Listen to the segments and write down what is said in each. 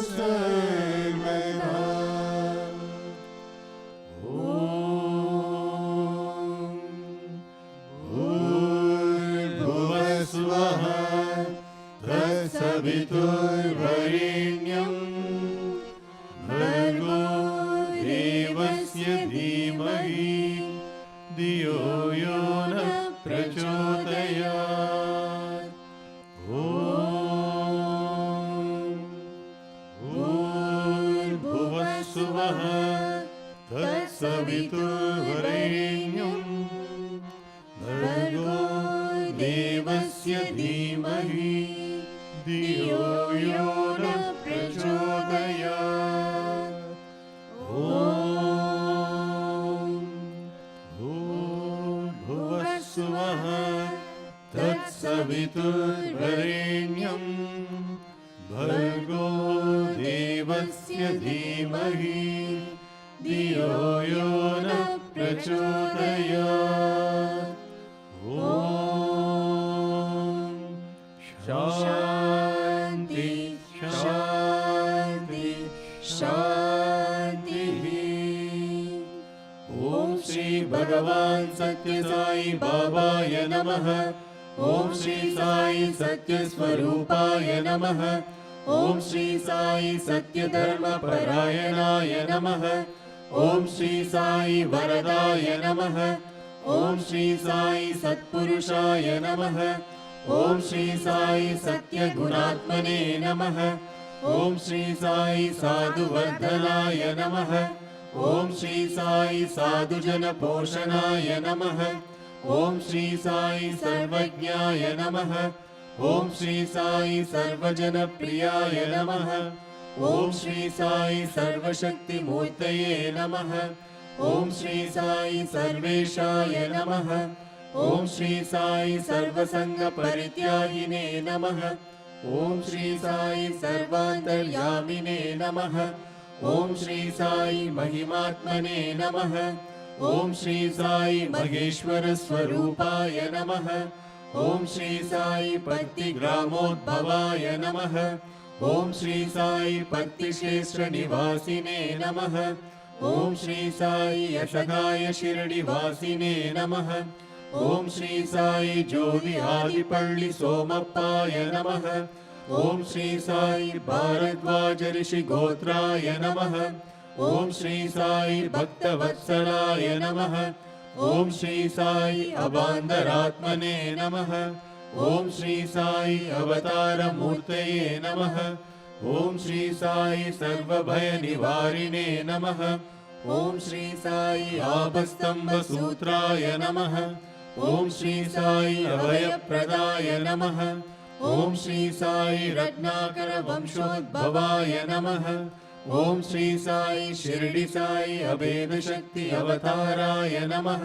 सर्वदा। भूर्भुवस्वः तत्सवितुर्वरेण्यं भर्गो देवस्य धीमहि धियो यो न प्रचोदयात्। भूर्भुवस्वः तत्सवितुर्वरेण्यं भर्गो देवस्य धीमहि धियो यो न प्रचोदयात्। भूर्भुवस्वः तत्सवितुर्वरेण्यं भर्गो देवस्य धीमहि धियो यो न प्रचोदयात्। शान्ति शान्ति शान्तिः। ॐ श्री भगवान् सत्य साई बाबाय नमः। ॐ श्री साई सत्य स्वरूपाय नमः। ॐ श्री साई सत्य धर्म परायणाय नमः। ॐ श्री साई वरदाय नमः। ॐ श्री साई सत्पुरुषाय नमः। ॐ श्री साई सत्य गुणात्मने नमः। ॐ श्री साई साधुवर्धनाय नमः। ॐ श्री साई साधुजन पोषणाय नमः। ॐ श्री साई सर्वज्ञाय नमः। ॐ श्री साई सर्वजन प्रियाय नमः। ॐ श्री साई सर्वशक्तिमूर्तये नमः। ॐ श्री साई सर्वेशाय नमः। ॐ श्री साई सर्वसंग परित्यागिने नमः। ॐ श्री साई सर्वान्तर्यामिने नमः। ॐ श्री साई महिमात्मने नमः। ॐ श्री साई महेश्वर स्वरूपाय नमः। ॐ श्री साई पत्तिग्रामोद्भवाय नमः। ॐ श्री साई पत्तिक्षेत्र निवासिने नमः। ॐ श्री साई यशगाय शिरडिवासिने नमः। ॐ श्री साई जोगि आदिपल्लि सोमप्पाय नमः। ॐ श्री साई भारद्वाज ऋषि गोत्राय नमः। ॐ श्री साई भक्तवत्सलाय नमः। ॐ श्री साई अबान्धरात्मने नमः। ॐ श्री साई अवतारमूर्तये नमः। ॐ श्री साई सर्वभयनिवारिणे नमः। ॐ श्री साई आपस्तम्भसूत्राय नमः। ॐ श्री साई अभयप्रदाय नमः। ॐ श्री साई रत्नाकर वंशोद्भवाय नमः। ॐ श्री साई शिरडी साई अभेद शक्ति अवताराय नमः।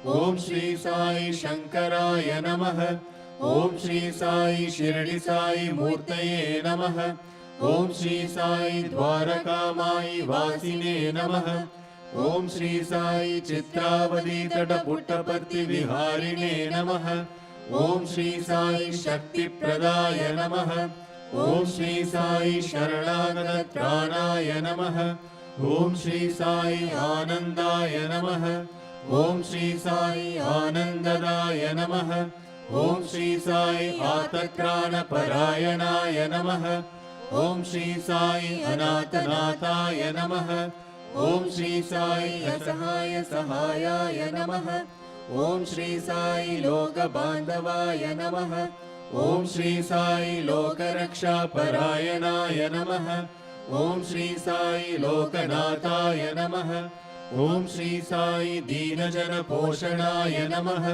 ॐ श्री साई शंकराय नमः। ॐ श्री साई शिरडी साई मूर्तये नमः। ॐ श्री साई द्वारकामाई वासिने नमः। ॐ श्री साई चित्रावती तटपुट्टपत्ति विहारिणे नमः। ॐ श्री साई शक्तिप्रदाय नमः। ॐ श्री साई शरणागतत्राणाय नमः। ॐ श्री साई आनन्दाय नमः। ॐ श्री साई आनन्ददाय नमः। ॐ श्री साई आतत्राणपरायणाय नमः। ॐ श्री साई अनाथनाथाय नमः। ॐ श्री साई असहाय सहायाय नमः। ॐ श्री साई लोकबान्धवाय नमः। ॐ श्री साई लोकरक्षापरायणाय नमः। ॐ श्री साई लोकनाथाय नमः। ॐ श्री साई दीनजनपोषणाय नमः।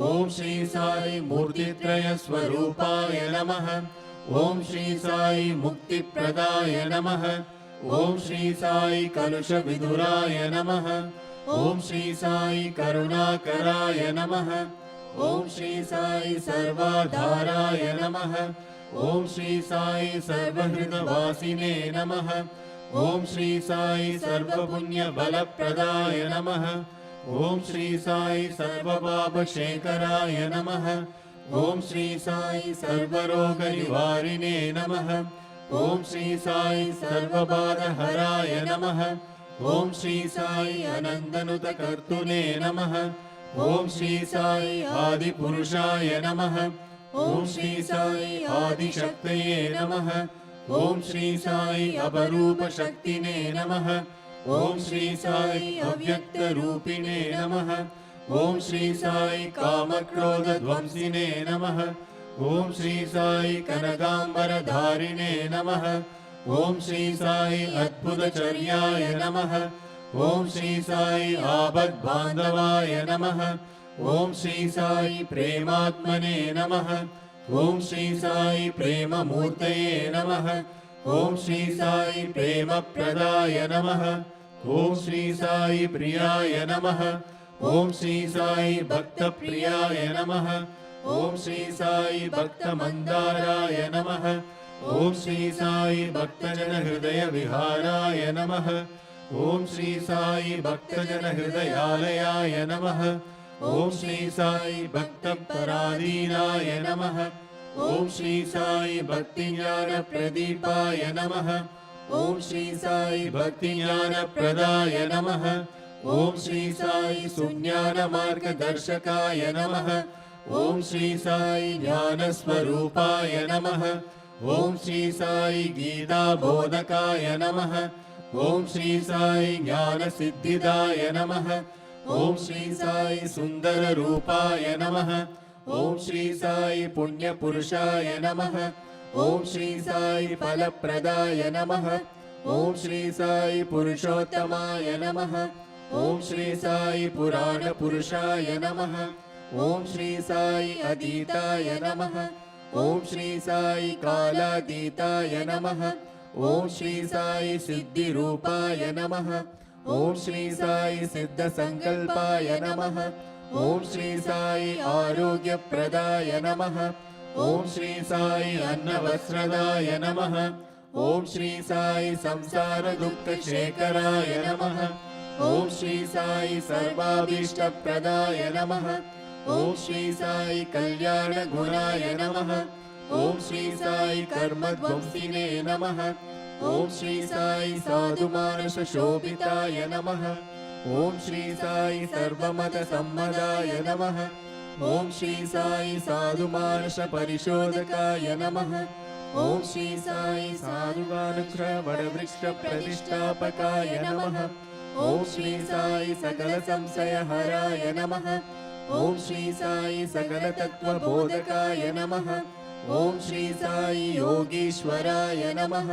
ॐ श्री साई मूर्तित्रयस्वरूपाय नमः। ॐ श्री साई मुक्तिप्रदाय नमः। ॐ श्री साई कलुषविदुराय नमः। ॐ श्री साई करुणाकराय नमः। ॐ श्री साई सर्वाधाराय नमः। ॐ श्री साई सर्वहृदवासिने नमः। ॐ श्री साई सर्वपुण्यबलप्रदाय नमः। ॐ श्री साई सर्वपापशेखराय नमः। ॐ श्री साई सर्वरोगनिवारिणे नमः। ॐ श्री साई सर्वबाधहराय नमः। ॐ श्री साई अनन्दनुतकर्तुने नमः। ॐ श्री साई आदिपुरुषाय नमः। ॐ श्री साई आदिशक्तये नमः। ॐ श्री साई अपरूपशक्तिने नमः। ॐ श्री साई अव्यक्तरूपिणे नमः। ॐ श्री साई कामक्रोधध्वंसिने नमः। ॐ श्री साई कनकाम्बरधारिणे नमः। ॐ श्री साई अद्भुतचर्याय नमः। ॐ श्री साई आपद्बान्धवाय नमः। ॐ श्री साई प्रेमात्मने नमः। ॐ श्री साई प्रेममूर्तये नमः। ॐ श्री साई प्रेमप्रदाय नमः। ॐ श्री साई प्रियाय नमः। ॐ श्री साई भक्तप्रियाय नमः। ॐ श्री साई भक्तमन्दाराय नमः। ॐ श्री साई भक्तजनहृदयविहाराय नमः। ॐ श्री साई भक्तजनहृदयालयाय नमः। ॐ श्री साई भक्तपराधीनाय नमः। ॐ श्री साई भक्तिज्ञानप्रदीपाय नमः। ॐ श्री साई भक्तिज्ञानप्रदाय नमः। ॐ श्री साई सुज्ञानमार्गदर्शकाय नमः। ॐ श्री साई ज्ञानस्वरूपाय नमः। ॐ श्री साई गीताबोधकाय नमः। ॐ श्री साई ज्ञानसिद्धिदाय नमः। ॐ श्री साई सुन्दररूपाय नमः। ॐ श्री साई पुण्यपुरुषाय नमः। ॐ श्री साई फलप्रदाय नमः। ॐ श्री साई पुरुषोत्तमाय नमः। ॐ श्री साई पुराणपुरुषाय नमः। ॐ श्री साई अतीताय नमः। ॐ श्री साई कालातीताय नमः। ॐ श्री साई सिद्धिरूपाय नमः। ॐ श्री साई सिद्धसङ्कल्पाय नमः। ॐ श्री साई आरोग्यप्रदाय नमः। ॐ श्री साई अन्नवस्त्रदाय नमः। ॐ श्री साई संसारदुःखशेखराय नमः। ॐ श्री साई सर्वाभीष्टप्रदाय नमः। ॐ श्री साई कल्याणगुणाय नमः। ॐ श्री साई कर्मध्वंसिने नमः। ॐ श्री साई साधुमानसशोभिताय नमः। ॐ श्री साई सर्वमतसम्मदाय नमः। ॐ श्री साई साधुमानसपरिशोधकाय नमः। ॐ श्री साई साधुमानुग्रहवटवृक्षप्रतिष्ठापकाय नमः। ॐ श्री साई सकलसंशयहराय नमः। ॐ श्री साई सकलतत्त्वबोधकाय नमः। ॐ श्री साई योगीश्वराय नमः।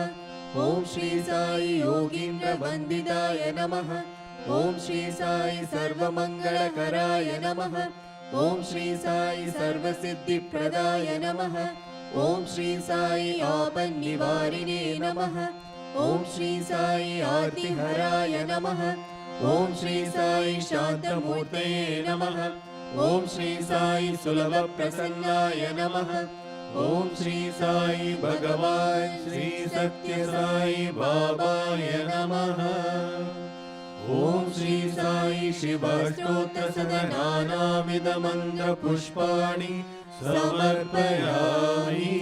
ॐ श्री साई योगीन्द्रवन्दिताय नमः। ॐ श्री साई सर्वमङ्गलकराय नमः। ॐ श्री साई सर्वसिद्धिप्रदाय नमः। ॐ श्री साई आपन्निवारिणे नमः। ॐ श्री साई आर्तिहराय नमः। ॐ श्री साई शान्तमूर्तये नमः। ॐ श्री साई सुलभप्रसन्नाय नमः। ॐ श्री साई भगवान् श्री सत्यसाई बाबाय नमः। ॐ श्री साई शिवस्तोत्रसदनानामिदमन्त्रपुष्पाणि समर्पयामि।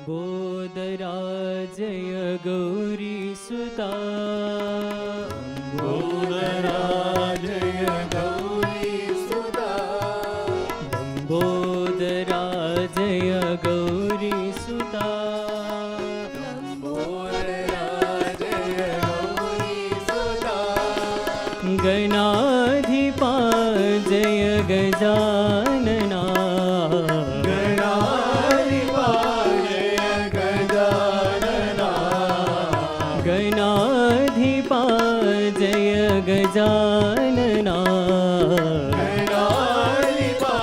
लम्बोदरा जय गौरीसुता। लम्बोदरा जय गौरीसुता। लम्बोदरा जय गौरीसुता। गणाधिपा जय गजानना। गणाधिपा जय गजानना। गणाधिपा जय गजानना। गणाधिपा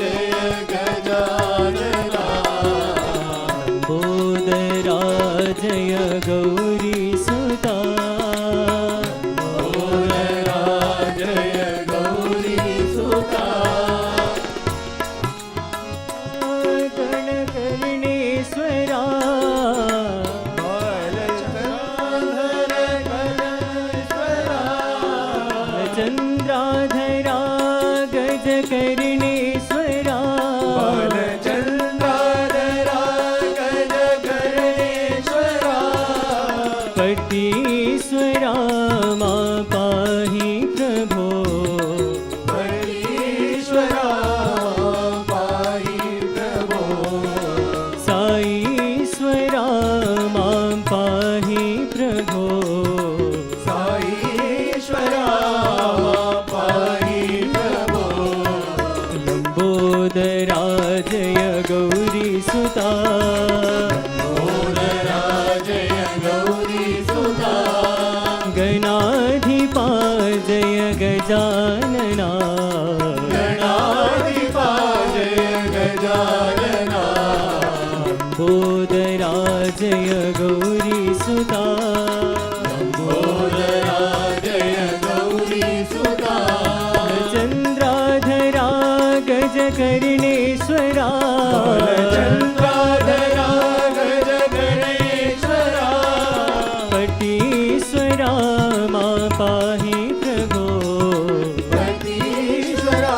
जय गजानना। लम्बोदरा जय गौरीसुता। जय गौरीसुता। गौरी सुता लंबोदरा जय गौरी सुता गणाधिपा जय गजानना गणाधिपा जय गजानना लंबोदरा जय गौरी सुता लंबोदरा जय गौरी सुता चंद्राधरा गजकर्णेश्वरा चंद्राधरा गजगणेश्वरा पटीश्वरा मा पाहि प्रभो पतीश्वरा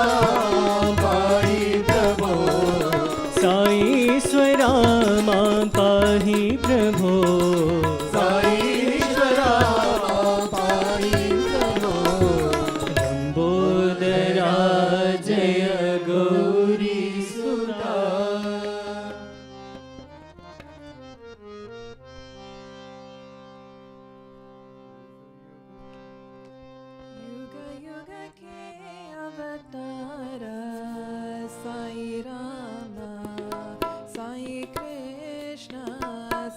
पाहि प्रभो साईश्वरा मा पाहि प्रभो साईश्वरा पाहि प्रभो लंबोदरा जय गौरी सुता युग युग के अवतार साई राम साई कृष्ण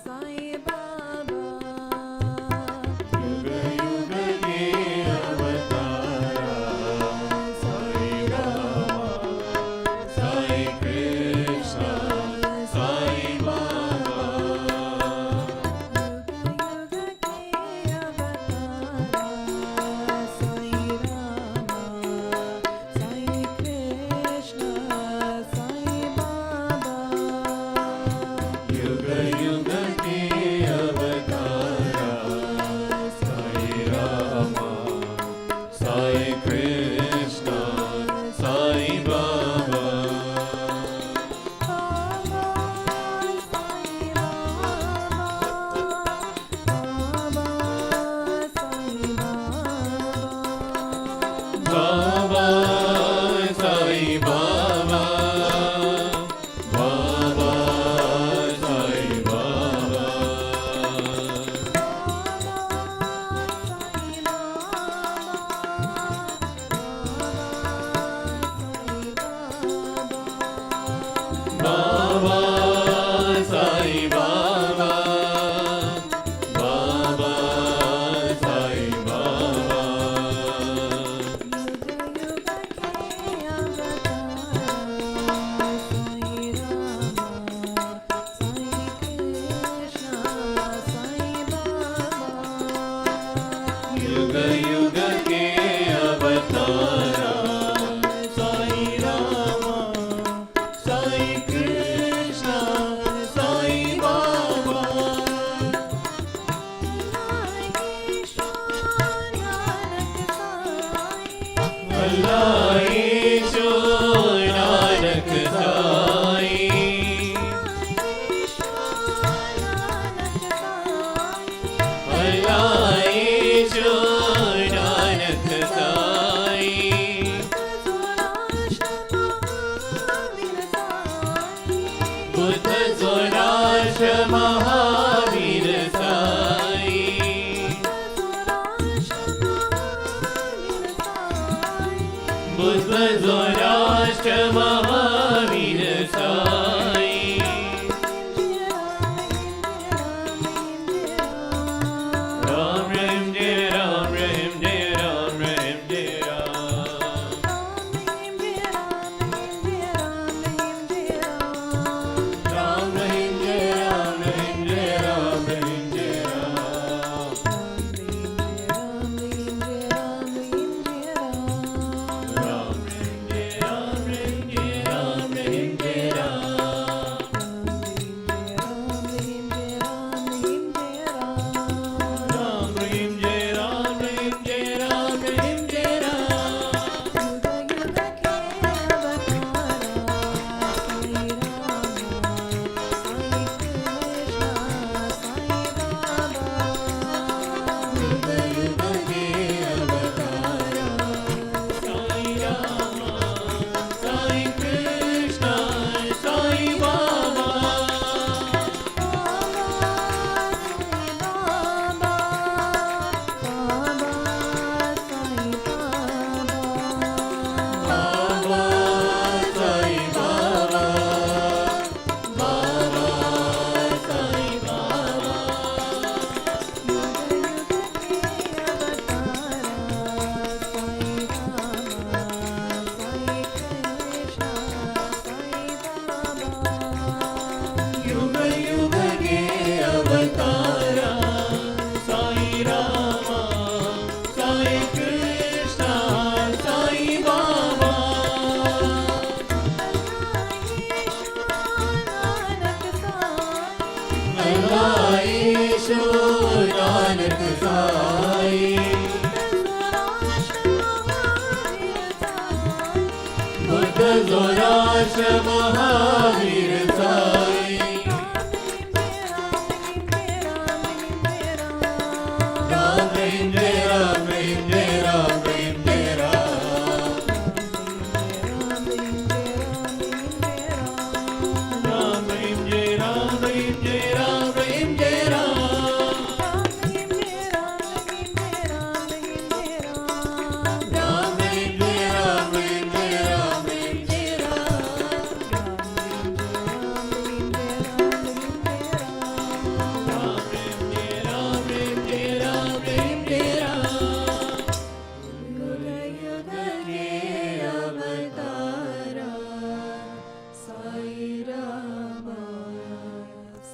साई बाबा युग युग के अवतारा साई राम साई कृष्ण साई बाबा युग युग के अवतार साई राम साई कृष्ण साई बाबा युग युग के अवतारा साई राम साई कृष्ण साई बाबा बाबा साई बाबा बाबा साई बाबा बाबा साई बाबा बाबा साई बाबा युग युग के अवतारा साई राम साई कृष्ण साई बाबा अल्लाह ईशो नानक साई अल्लाह ईशो नानक साई बुद्ध जोराष्ट्र महावीर साई बुद्ध जोराष्ट्र महावीर साई राम रहीम जय राम रहीम जय राम रहीम जय राम राम रहीम जय राम रहीम जय ईशु नानक साई बुद्ध जोराष्ट्र महावीर साई राम रहीम जय राम रहीम जय राम रहीम जय राम राम रहीम जय राम रहीम जय राम रहीम जय राम राम रहीम जय राम रहीम जय राम रहीम जय राम राम रहीम जय राम रहीम जय राम युग युग के अवतारा साई रामा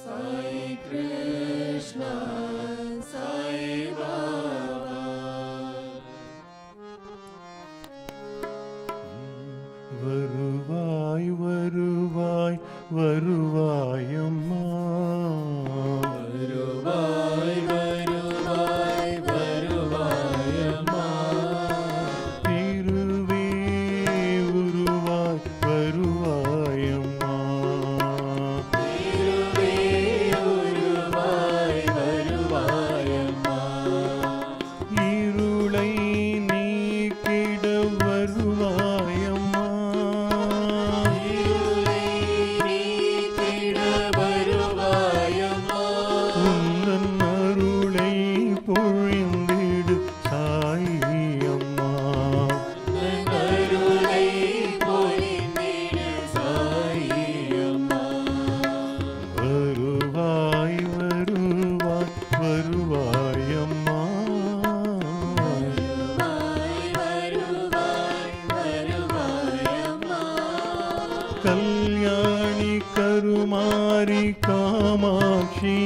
साई कृष्ण साई बाबा வருவாய் வருவாய் வருவாயம்மா வருவாய் வருவாய் வருவாயம்மா திருவே உருவாய் வருவாயம்மா திருவே உருவாய் வருவாயம்மா இருளை நீக்கிட வருவாயம்மா இருளை நீக்கிட வருவாயம்மா உந்தன் அருளை பொழிந்திடு சாயம்மா அருளை பொழிந்திடு சாயம்மா வருவாய் வருவாய் வருவாயம்மா வருவாய் வருவாய் வருவாயம்மா கல்யாணி கருமாரி காமாட்சி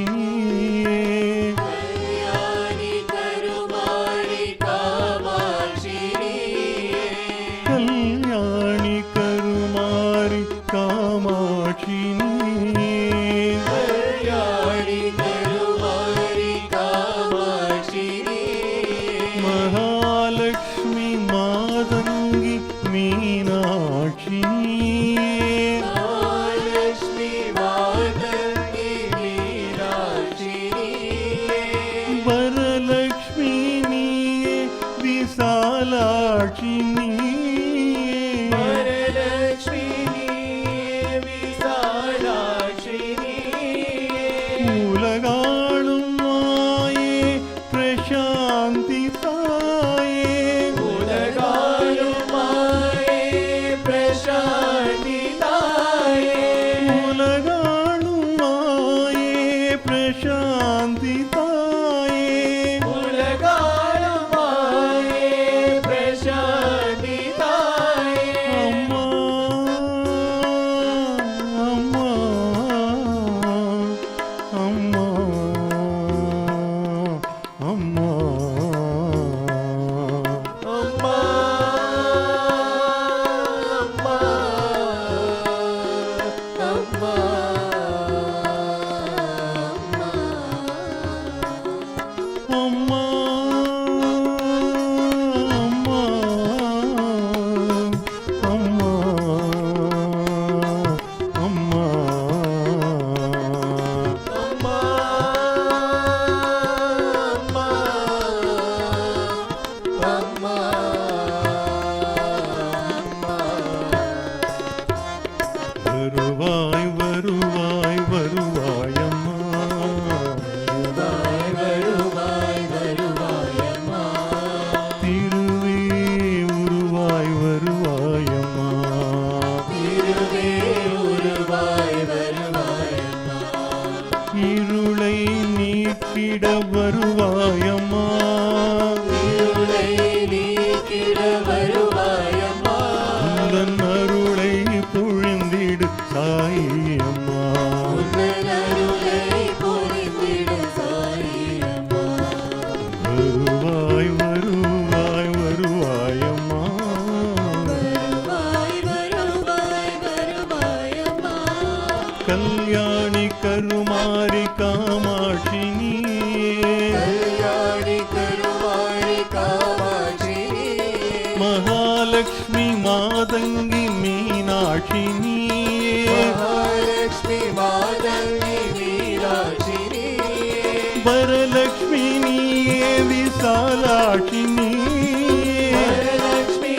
கல்யாணி கருமாரி காமாட்சி கல்யாணி கருமாரி காமாட்சி கல்யாணி கருமாரி காமாட்சி மகாலட்சுமி மாதங்கி மீனாட்சி மகாலட்சுமி மாதங்கி மீனாட்சி வரலக்ஷ்மி நீயே விசாலாட்சி நீயே வரலட்சுமி விசாலாட்சி உலகாளும் மாயே பிரசாந்தி தாயே உலகாலும் மாயே பிரசாந்தி தாயே உலகாளும் மாயே பிரசாந்தி தாயே உலகாலும் மாயே பிரசாந்தி தாயே அம்மா அம்மா அம்மா கல்யாணி கருமாரி காமாட்சி நீயே கல்யாணி கருமாரி காமாட்சி மகாலட்சுமி மாதங்கி மீனாட்சி நீயே மகாலட்சுமி மாதங்கி மீனாட்சி வரலட்சுமி நீயே விசாலாட்சி நீயே வரலட்சுமி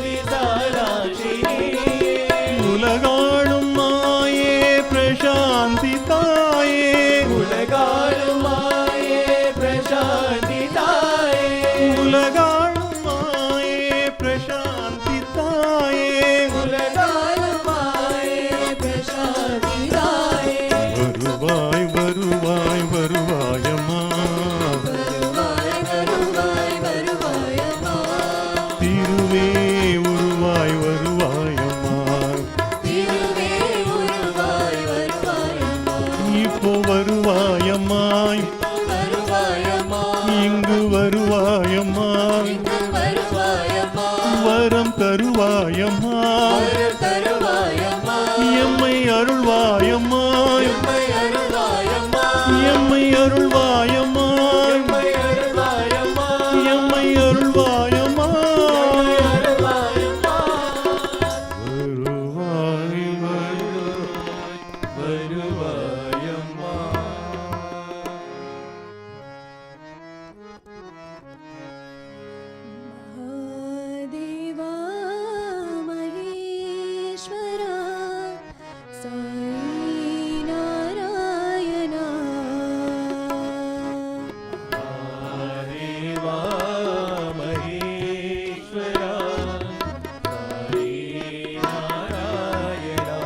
விசாலாட்சி உலகாளும் மாயே பிரசாந்தி தாயே உலகாளும் மாயே பிரசாந்தி தாயே உலகாளும் மாயே பிரசாந்தி தாயே உலகாளும் மாயே பிரசாந்தி தாயே வருவாய் வருவாய் வருவாயம்மா வருவாய் வருவாய் வருவாயம்மா திருவே உருவாய் வருவாயம்மா திருவே உருவாய் வருவாயம்மா இப்போ வருவாயம்மா வருவாயம்மா இங்கு வருவாயம்மா இங்கு வருவாயம்மா வரம் தருவாயம்மா வரம் தருவாயம்மா எம்மை அருள்வாயம்மா எம்மை அருள்வாயம்மா எம்மை அருள்வாயம்மா எம்மை அருள்வாயம்மா எம்மை அருள்வாயம்மா அருள்வாயம்மா வருவாய் வருவாயம்மா महादेवा महेश्वरा साई नारायणा தேவா மகேஸ்வரா சாயி நாராயணா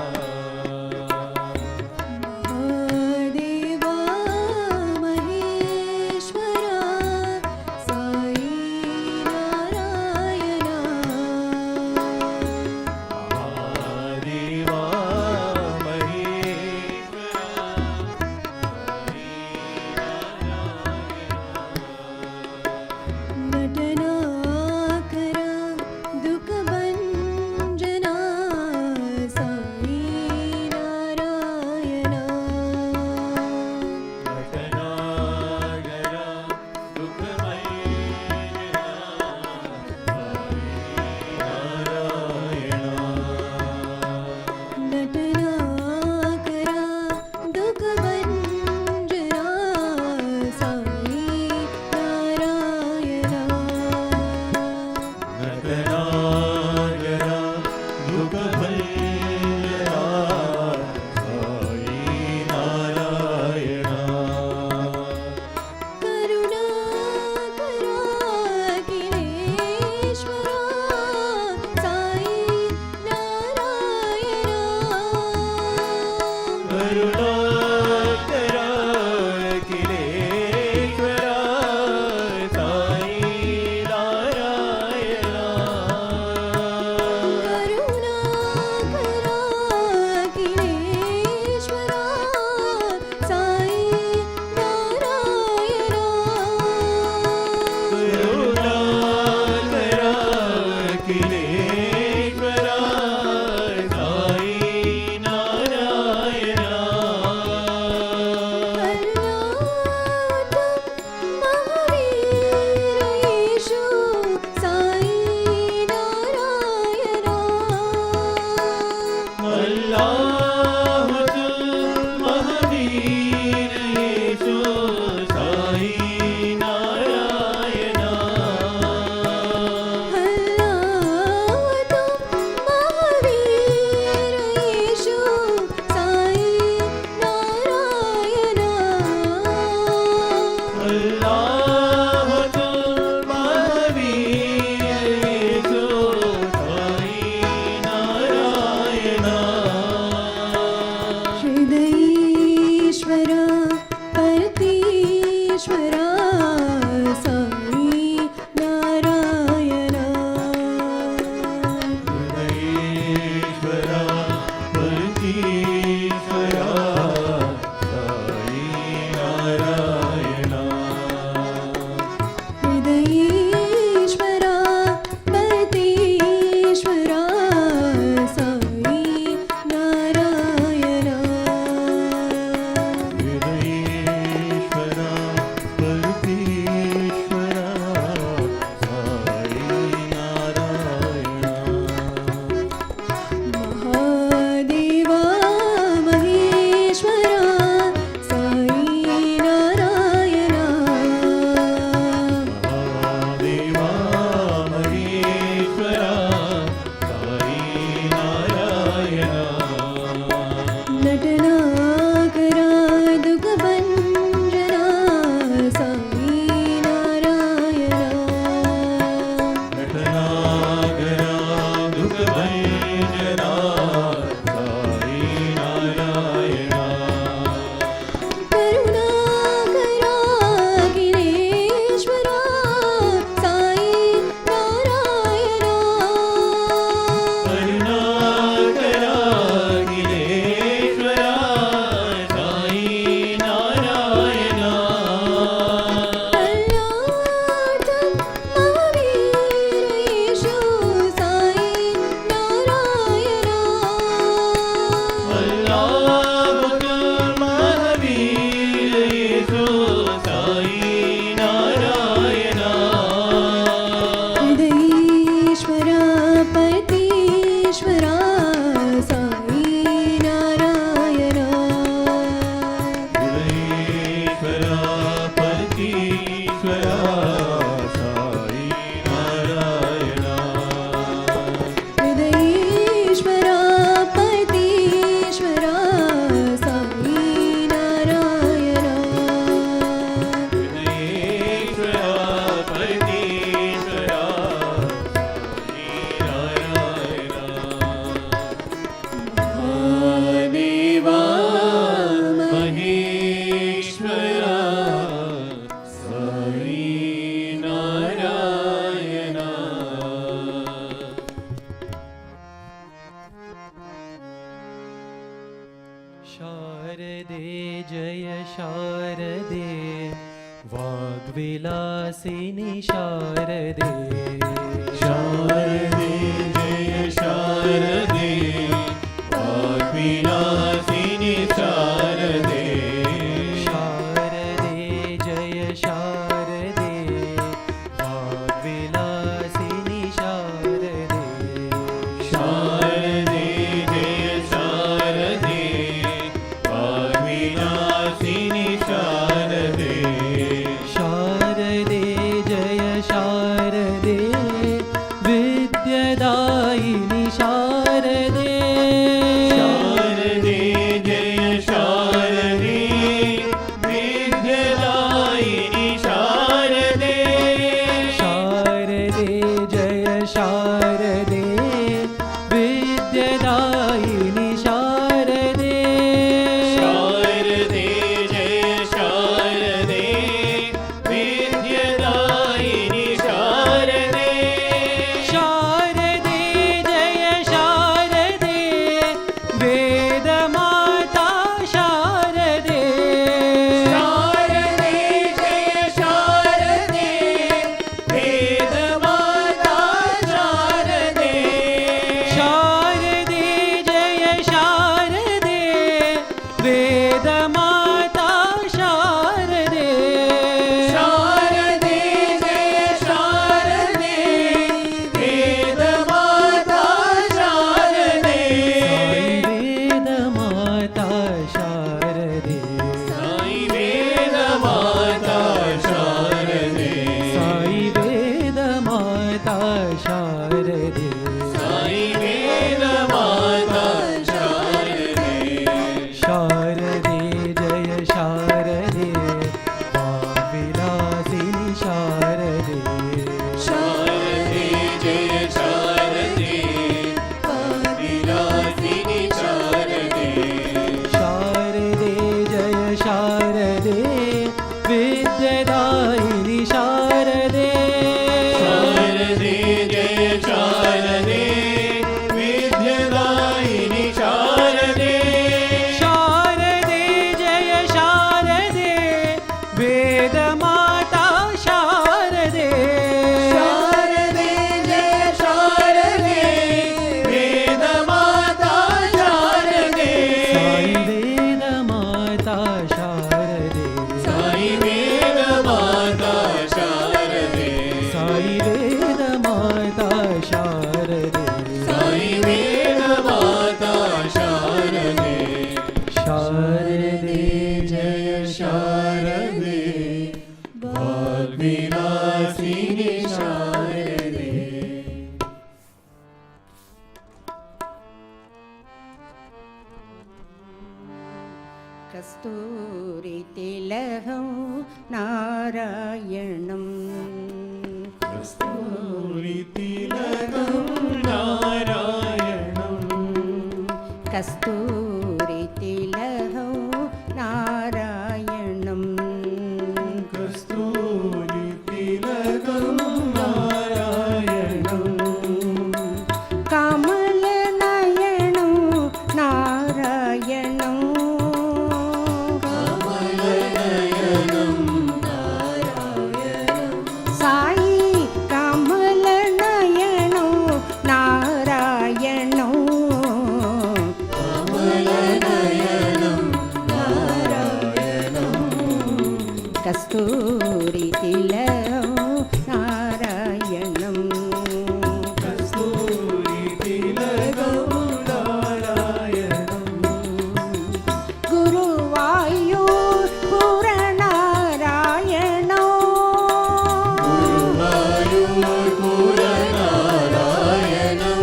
करुणाकरा दुःखभञ्जना साई नारायणा घटनाकरा दुःखभञ्जना साई नारायणा करुणाकरा गिरीश्वरा साई नारायणा करुणाकरा गिरीश्वरा साई नारायणा कल्याणं महावीर येशु साई नारायणा अल्लाह महावीर येशु साई नारायणा हृदयेश्वरा पतीश्वरा साई नारायणा हृदयेश्वरा पतीश्वरा साई नारायणा हृदयेश्वरा पतीश्वरा साई नारायणा हृदयेश्वरा पतीश्वरा साई नारायणा महादेवा महेश्वरा साई नारायणा शारदे जय शारदे वाग्विलासिनि शारदे शारदे जय शारदे वाग्विलासिनि शारदे शारदे जय शारदे वाग्विलासिनि शारदे शारदे जय शारदे वाग्विलासिनि शारदे शारदे जय शारदे विद्यादायिनि शारदे शारदे जय शारदे विद्यादायिनि शारदे शारदे जय शारदे विद्यादायिनि शारदे शारदे जय शारदे विद्यादायिनि शारदे शारदे जय शारदे वेदमाता शारदे शारदे जय शारदे वेदमाता शारदे शारदे जय शारदे वेदमाता शारदे शारदे जय शारदे वेदमाता शारदे साई वेदमाता शारदे साई वेदमाता साई शारदे वेदमाता शारदे साई वेदमाता शारदे शारदे जय शारदे वाग्विलासिनि शारदे शारदे जय शारदे वाग्विलासिनि शारदे शारदे जय शारदे विद्यादायिनि शारदे शारदे जय शारदे विद्यादायिनि शारदे शारदे जय शारदे वेदमाता शारदे शारदे जय शारदे वेदमाता शारदे साई वेदमाता शारदे साई वेदमाता शारदे साई वेदमाता शारदे साई वेदमाता शारदे शारदे जय शारदे वाग्विलासिनि शारदे कस्तूरितिलकं नारायणं कस्तूरितिलकं नारायणं कस्तूरितिलकं नारायणं कस्तूरितिलकं नारायणं कमलनयनं नारायणं साई कमलनयनं नारायणं कस्तूरितिलकं नारायणं कस्तूरितिलकं नारायणं गुरुवायूर पुरनारायणो गुरुवायूरपुरनारायणं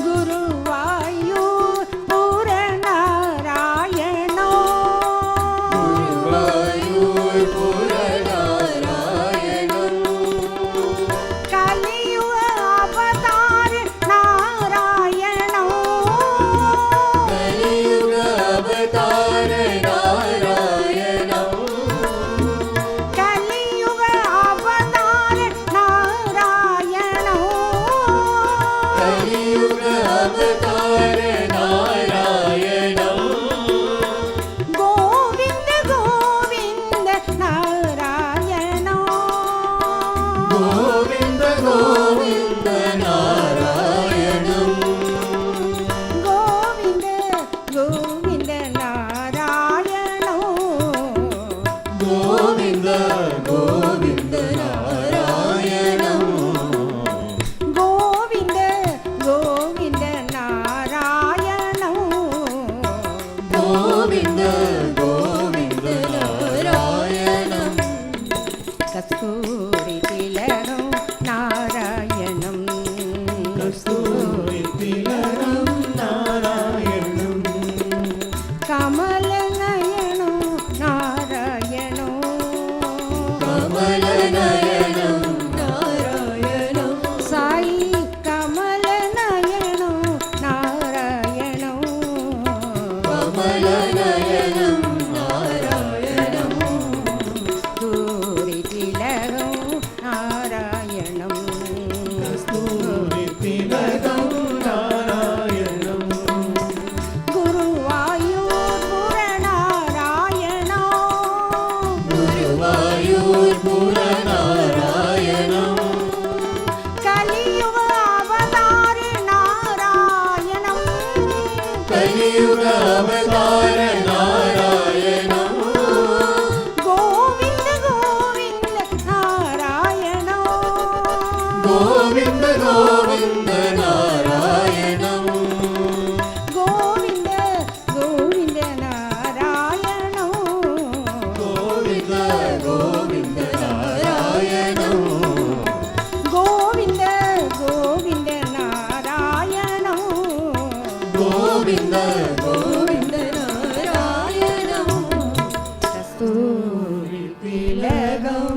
गुरुवायूर पुरनारायणो गुरुवायूरपुरनारायणं कलियुग अवतार नारायणो कलियुग अवतार नारायणं कलियुग अवतार नारायणो कलियुग अवतार नारायणं गोविंद गोविंद नारायणो गोविन्द गोविन्द नारायणं गोविंद गोविंद नारायणो गोविन्द गोविन्द नारायणं गोविंद गोविंद नारायणो गोविन्द गोविन्द नारायणं कस्तूरितिलकं नारायणं कस्तूरितिलकं नारायणं कमलनयनो नारायणो कमलनयनं नारायणं साई कमलनयनो नारायणो कमलनयनं नारायणं कस्तूरितिलकं नारायणं कस्तूरितिलकं नारायणं गुरुवायूर पुरनारायणो गुरुवायूरपुरनारायणं कलियुग अवतार नारायणं कलियुग अवतार नारायणं गोविंद गोविंद नारायणो गोविन्द गोविन्द नारायणं गोविंद गोविंद नारायणो गोविन्द गोविन्द नारायणं गोविंद गोविंद नारायणो गोविन्द गोविन्द नारायणं कस्तूरितिलकं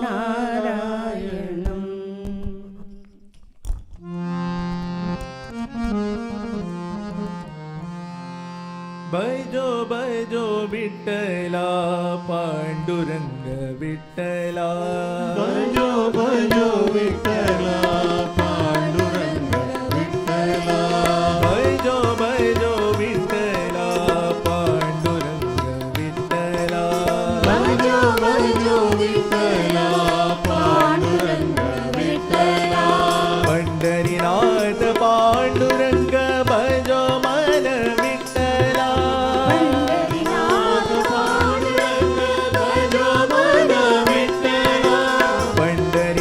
नारायणम् बैजो बैजो विठ्ठला पांडुरंग विठ्ठला भजो भजो विठ्ठला पांडुरंग विठ्ठला बैजो बैजो विठ्ठला पांडुरंग विठ्ठला भजो भजो विठ्ठला पांडुरंग विठ्ठला पंढरीनाथ पांडुरंग भजो मन विठ्ठला पांडुरंग भजो मन विठ्ठला पंढरी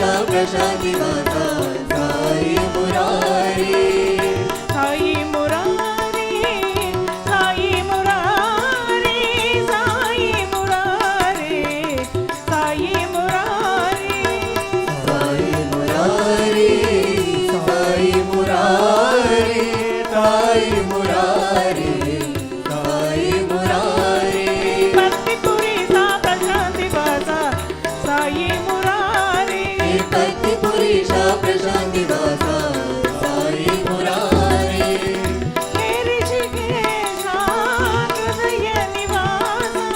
प्रशांति दाता साई मुरारी साई मुरारी साई मुरारी साई मुरारी साई मुरारी साई मुरारी साई मुरारी साई मुरारी साई मुरारी पत्तीपुरी सा प्रशांति दाता साई मुरारी पत्तीपुरी सा प्रशांति दाता साई मुरारी हे ऋषिकेशा हृदय निवासा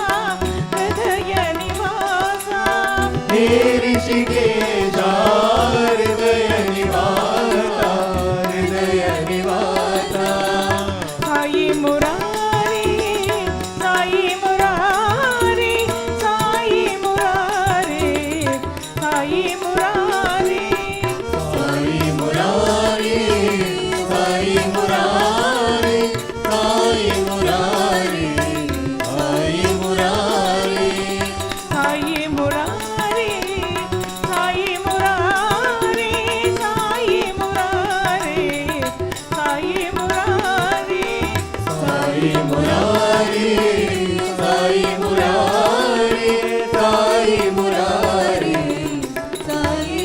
हृदय निवासा हे ऋषिकेशा हृदय निवासा हृदय निवासा साई मुरारी साई मुरारी साई मुरारी साई मुरारी साई मुरारी साई मुरारी साई मुरारी साई मुरारी साई मुरारी साई मुरारी साई मुरारी साई मुरारी साई मुरारी साई मुरारी साई मुरारी साई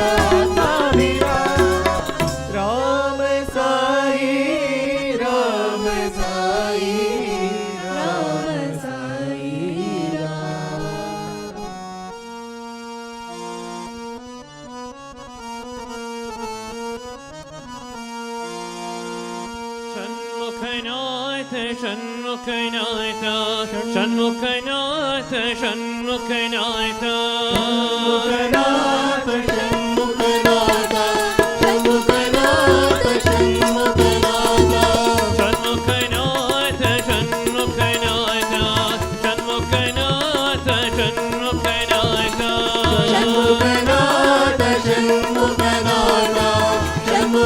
आत्मा मेरा राम साई राम साई राम साई राम। षण्मुखनाथ षण्मुखनाथ षण्मुखनाथ षण्मुखनाथ षण्मुखनाथ षण्मुखनाथ षण्मुखनाथ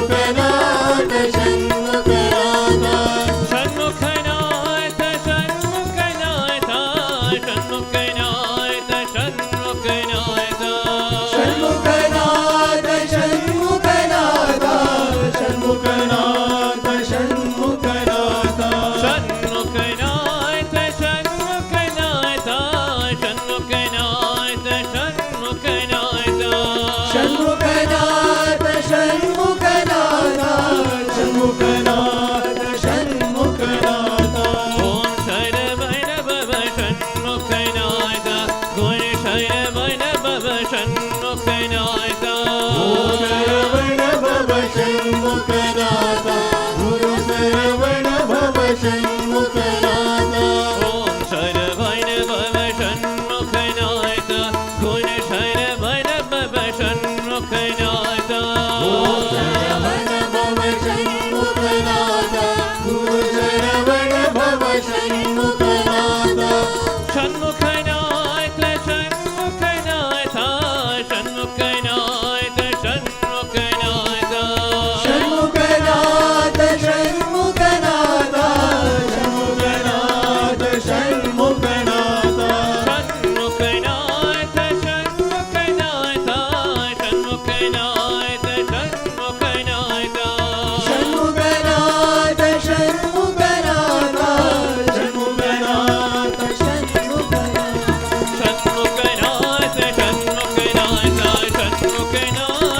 षण्मुखनाथ षण्मुखनाथ षण्मुखनाथ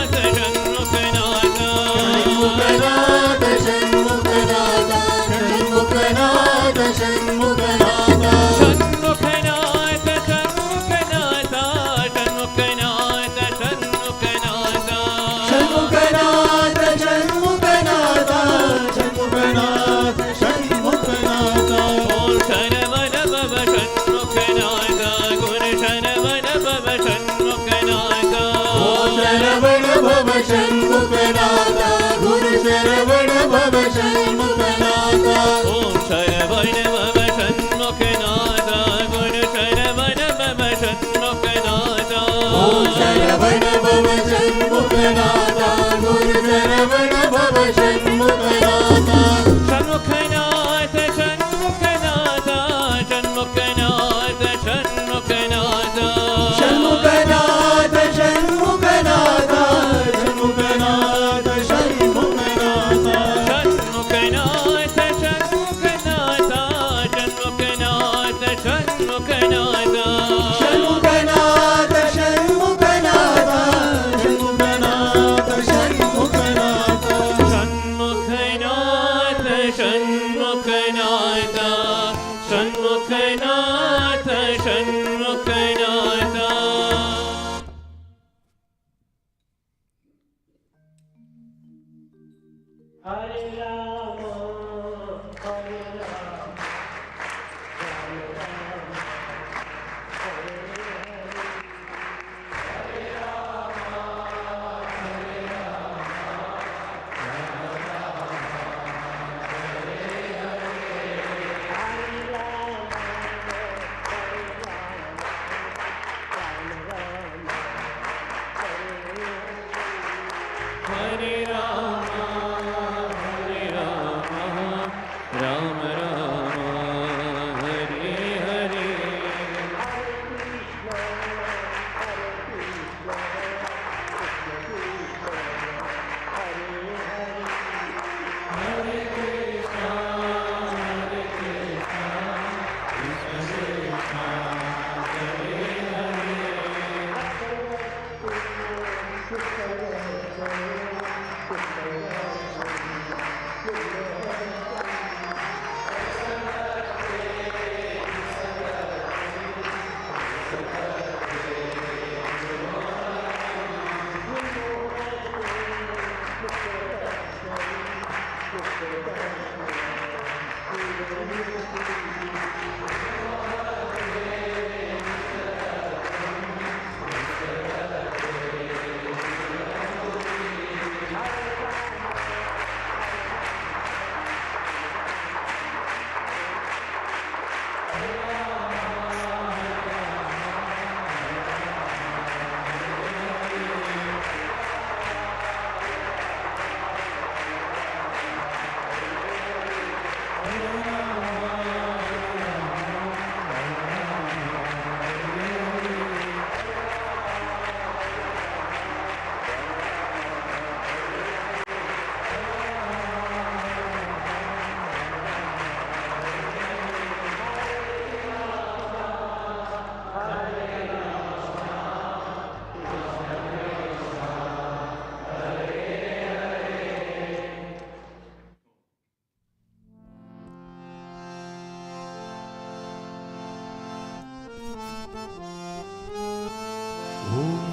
षण्मुखनाथ षण्मुखनाथ षण्मुखनाथ षण्मुखनाथ षण्मुखनाथ षण्मुखनाथ षण्मुखनाथ षण्मुखनाथ षण्मुखनाथ Hare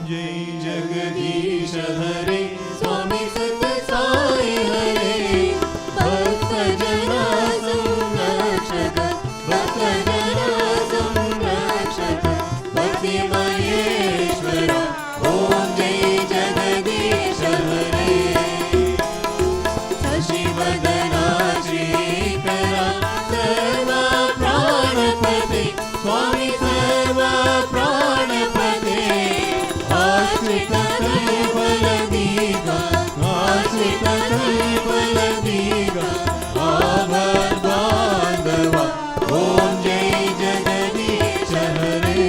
जय जगदीश हरे स्वामी सत्य साई हरे भक्त जना संरक्षक भक्त जना संरक्षक भक्ति महेश्वरा ओम जय जगदीश हरे शशिवदना श्रीकरा सर्व प्राणपते स्वामी सर्व प्राणपते आश्रित कल्पलदीगा आश्रित कल्पलदीगा आभर बांधवा ओम जय जगदीश हरे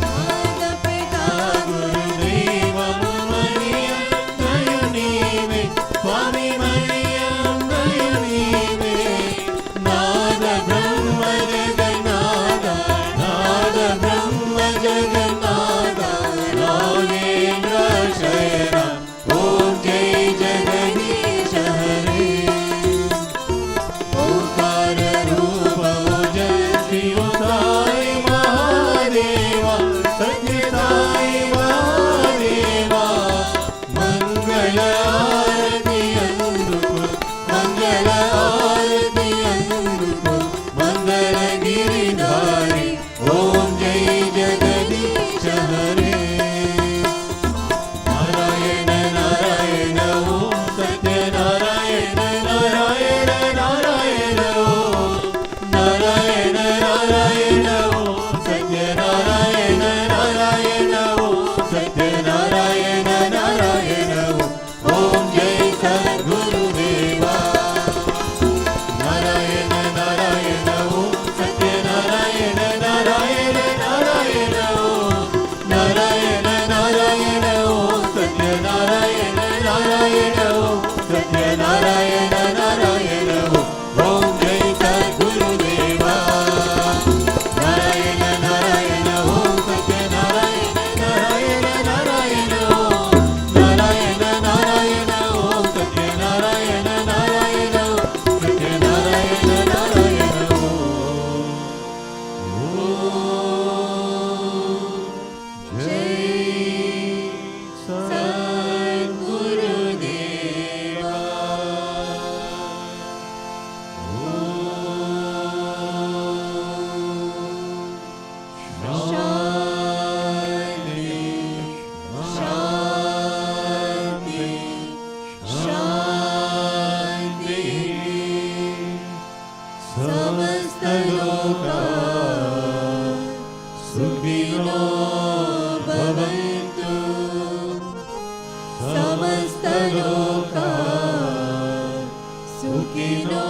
नाद पिता गुरुदेवं मणियं दयुनीवे स्वामी मणियं दयुनीवे नाद ब्रह्म जगन्नाथ नाद ब्रह्म जगन्नाथ नागेन्द्र शयना ओम जय जगदीश हरे ओंकार रूप जय श्री साई महादेवा सत्य साई महादेवा मंगल आरती अंदुको मंगल आरती अंदुको मंगल गिरिधारी ओम जय जगदीश हरे नारायण नारायण ओम सत्य नारायण नारायण नारायण ओम नारायण नारायण ओम सत्य नारायण नारायण ओम सत्य नारायण नारायण ओम जय सद्गुरुदेवा नारायण नारायण ओम सत्य नारायण नारायण नारायण ओम नारायण नारायण ओम सत्य नारायण नारायण ओम सत्य नारायण नारायण ओम जय सद्गुरुदेवा नारायण नारायण ओम सत्य नारायण नारायण नारायण ओम नारायण नारायण ओम सत्य नारायण नारायण सत्य नारायण नारायण जय सद्गुरुदेवा शांति शांति समस्त लोका सुखिनो भवन्तु समस्त लोका सुखिनो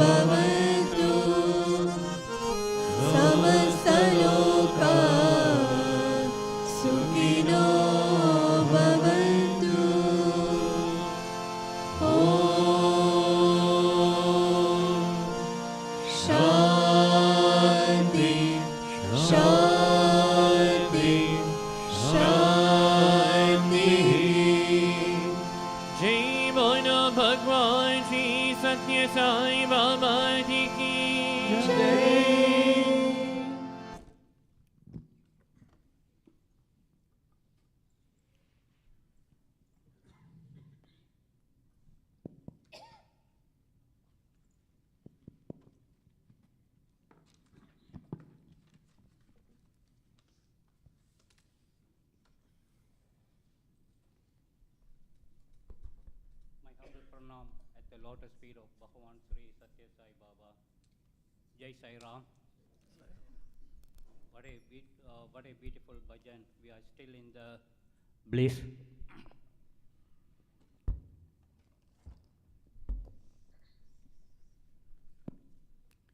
भवन्तु समस्त लोका सुखिनो भवन्तु शांति शांति शांति the lotus feet of Bhagavan Sri Satya Sai Baba. Jai Sai Ram. What a beautiful bhajan. We are still in the bliss.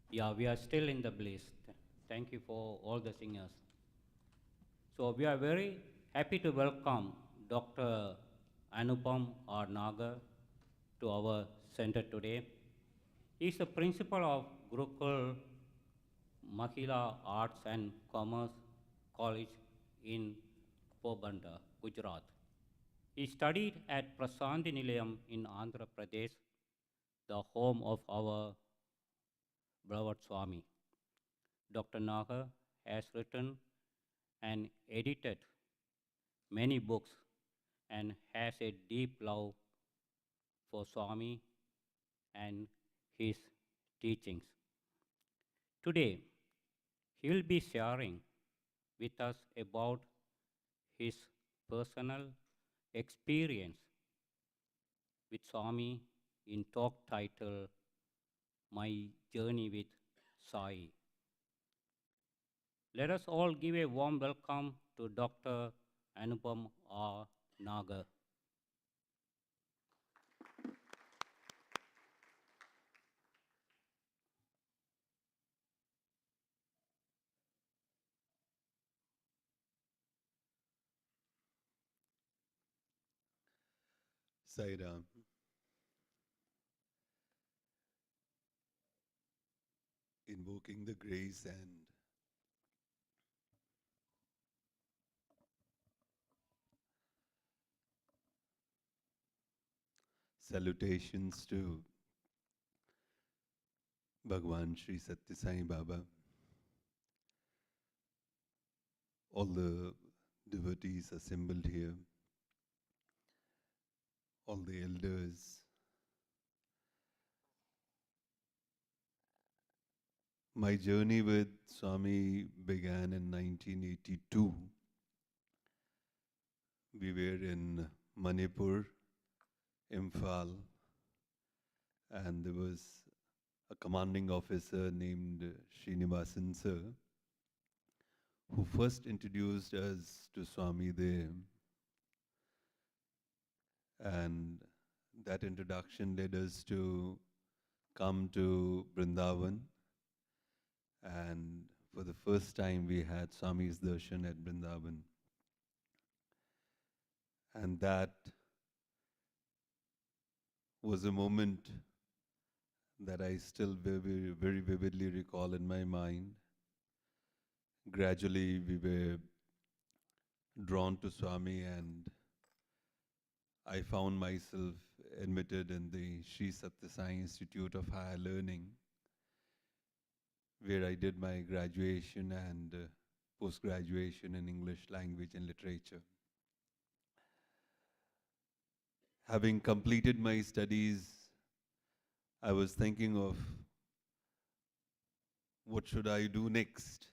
Yeah, we are still in the bliss. Thank you for all the singers. So we are very happy to welcome Dr. Anupam R. Nagar to our center today. He is the principal of Gurukul Mahila Arts and Commerce College in Porbandar, Gujarat. He studied at Prasanthi Nilayam in Andhra Pradesh, the home of our beloved Swami. Dr. Nagar has written and edited many books and has a deep love for Swami and his teachings. Today, he will be sharing with us about his personal experience with Swami in talk titled My Journey with Sai. Let us all give a warm welcome to Dr. Anupam R. Nagar. Sai Ram. Invoking the grace and salutations to Bhagwan Sri Satya Sai Baba, all the devotees assembled here, all the elders. My journey with Swami began in 1982. We were in Manipur, Imphal, and there was a commanding officer named Srinivasan sir, who first introduced us to Swami there. And that introduction led us to come to Vrindavan. And for the first time, we had Swami's darshan at Vrindavan. And that was a moment that I still very, very vividly recall in my mind. Gradually, we were drawn to Swami, and I found myself admitted in the Sri Satya Sai Institute of Higher Learning, where I did my graduation and post-graduation in English language and literature. Having completed my studies, I was thinking of what should I do next.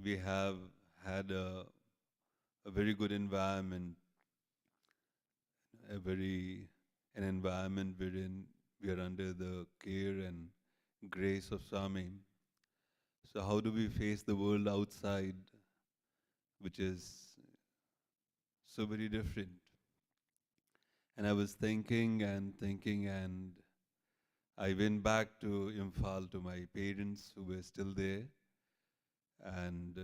We have had a very good environment, an environment wherein we are under the care and grace of Swami. So how do we face the world outside, which is so very different? And I was thinking, and I went back to Imphal to my parents who were still there, and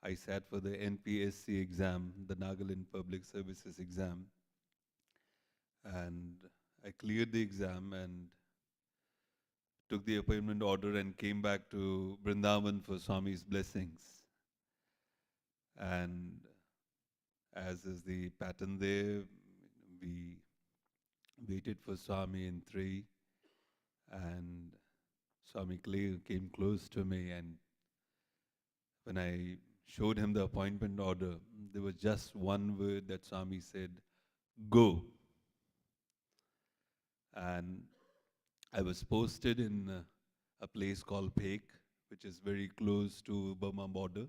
I sat for the NPSC exam, the Nagaland Public Services exam, and I cleared the exam and took the appointment order and came back to Vrindavan for Swami's blessings. And as is the pattern there, we waited for Swami in 3, and Swami came close to me, and when I showed him the appointment order, there was just one word that Swami said, "Go." And I was posted in a place called Pek, which is very close to Burma border.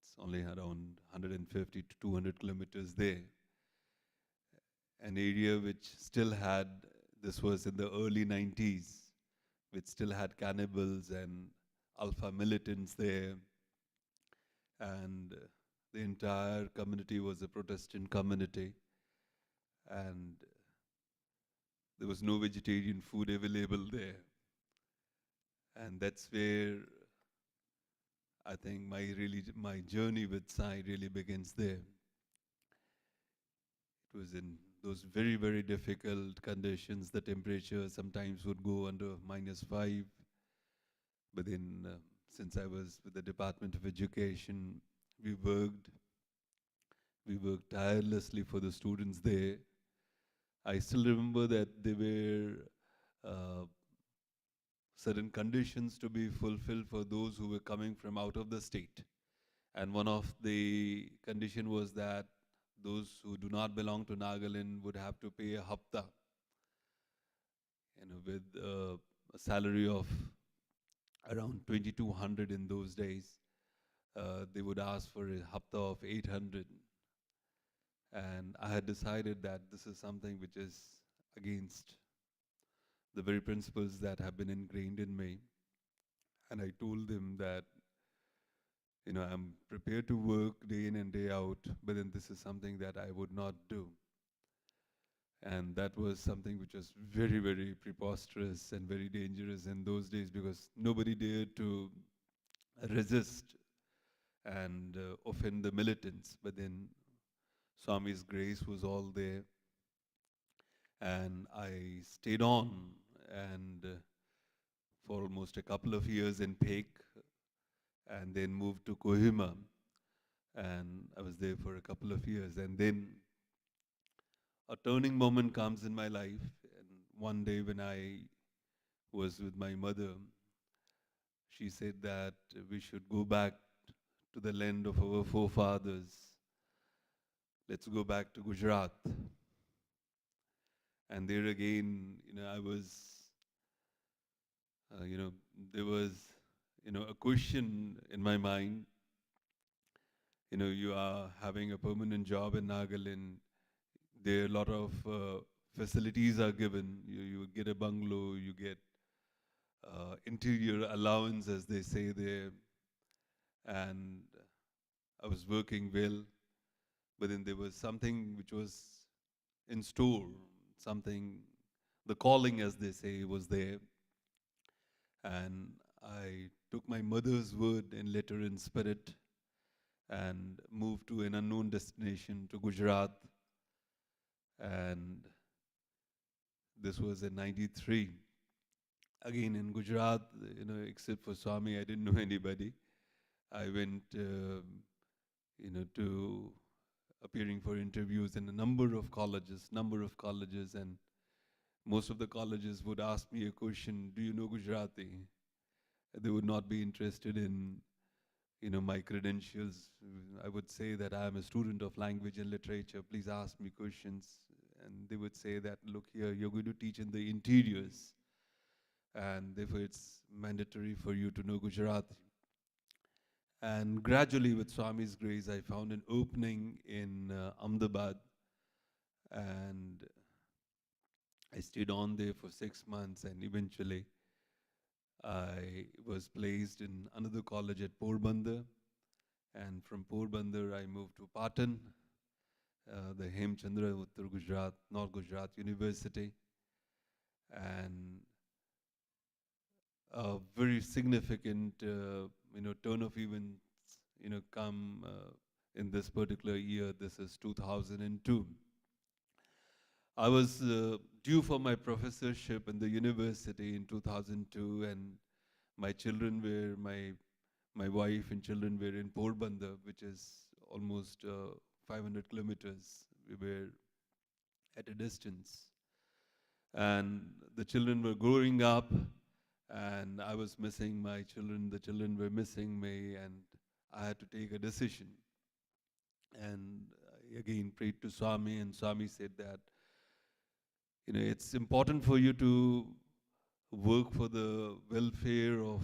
It's only around 150 to 200 kilometers there. an area which still had, this was in the early 90s, which still had cannibals and alpha militants there. And the entire community was a Protestant community. And there was no vegetarian food available there. And that's where I think my journey with Sai really begins there. It was in those very, very difficult conditions. The temperature sometimes would go under -5. But then, since I was with the Department of Education, we worked tirelessly for the students there. I still remember that there were certain conditions to be fulfilled for those who were coming from out of the state. And one of the condition was that those who do not belong to Nagaland would have to pay a hafta, with a salary of around 2,200 in those days. They would ask for a hafta of 800. And I had decided that this is something which is against the very principles that have been ingrained in me. And I told them that, I'm prepared to work day in and day out, but then this is something that I would not do. And that was something which was very, very preposterous and very dangerous in those days, because nobody dared to resist and offend the militants. But then Swami's grace was all there. And I stayed on, and for almost a couple of years in Peck, and then moved to Kohima. And I was there for a couple of years. And then a turning moment comes in my life. And one day when I was with my mother, she said that we should go back to the land of our forefathers. Let's go back to Gujarat. And there again, I was, there was, a question in my mind. You are having a permanent job in Nagaland. There are a lot of facilities are given. You get a bungalow, you get interior allowance, as they say there. And I was working well, but then there was something which was in store, something, the calling, as they say, was there. And I took my mother's word and letter in spirit and moved to an unknown destination, to Gujarat. And this was in 93. Again in Gujarat, except for Swami, I didn't know anybody. I went, to appearing for interviews in a number of colleges, and most of the colleges would ask me a question, do you know Gujarati? They would not be interested in, my credentials. I would say that I am a student of language and literature, please ask me questions. And they would say that, look here, you're going to teach in the interiors, and therefore it's mandatory for you to know Gujarati. And gradually, with Swami's grace, I found an opening in Ahmedabad, and I stayed on there for 6 months, and eventually I was placed in another college at Porbandar, and from Porbandar I moved to Patan, the Hemchandra Uttar Gujarat, North Gujarat University, and a very significant, turn of events, come in this particular year. This is 2002. I was due for my professorship in the university in 2002, and my children were, my wife and children were in Porbandar, which is almost 500 kilometers. We were at a distance. And the children were growing up, and I was missing my children, the children were missing me, and I had to take a decision. And I again prayed to Swami, and Swami said that, it's important for you to work for the welfare of,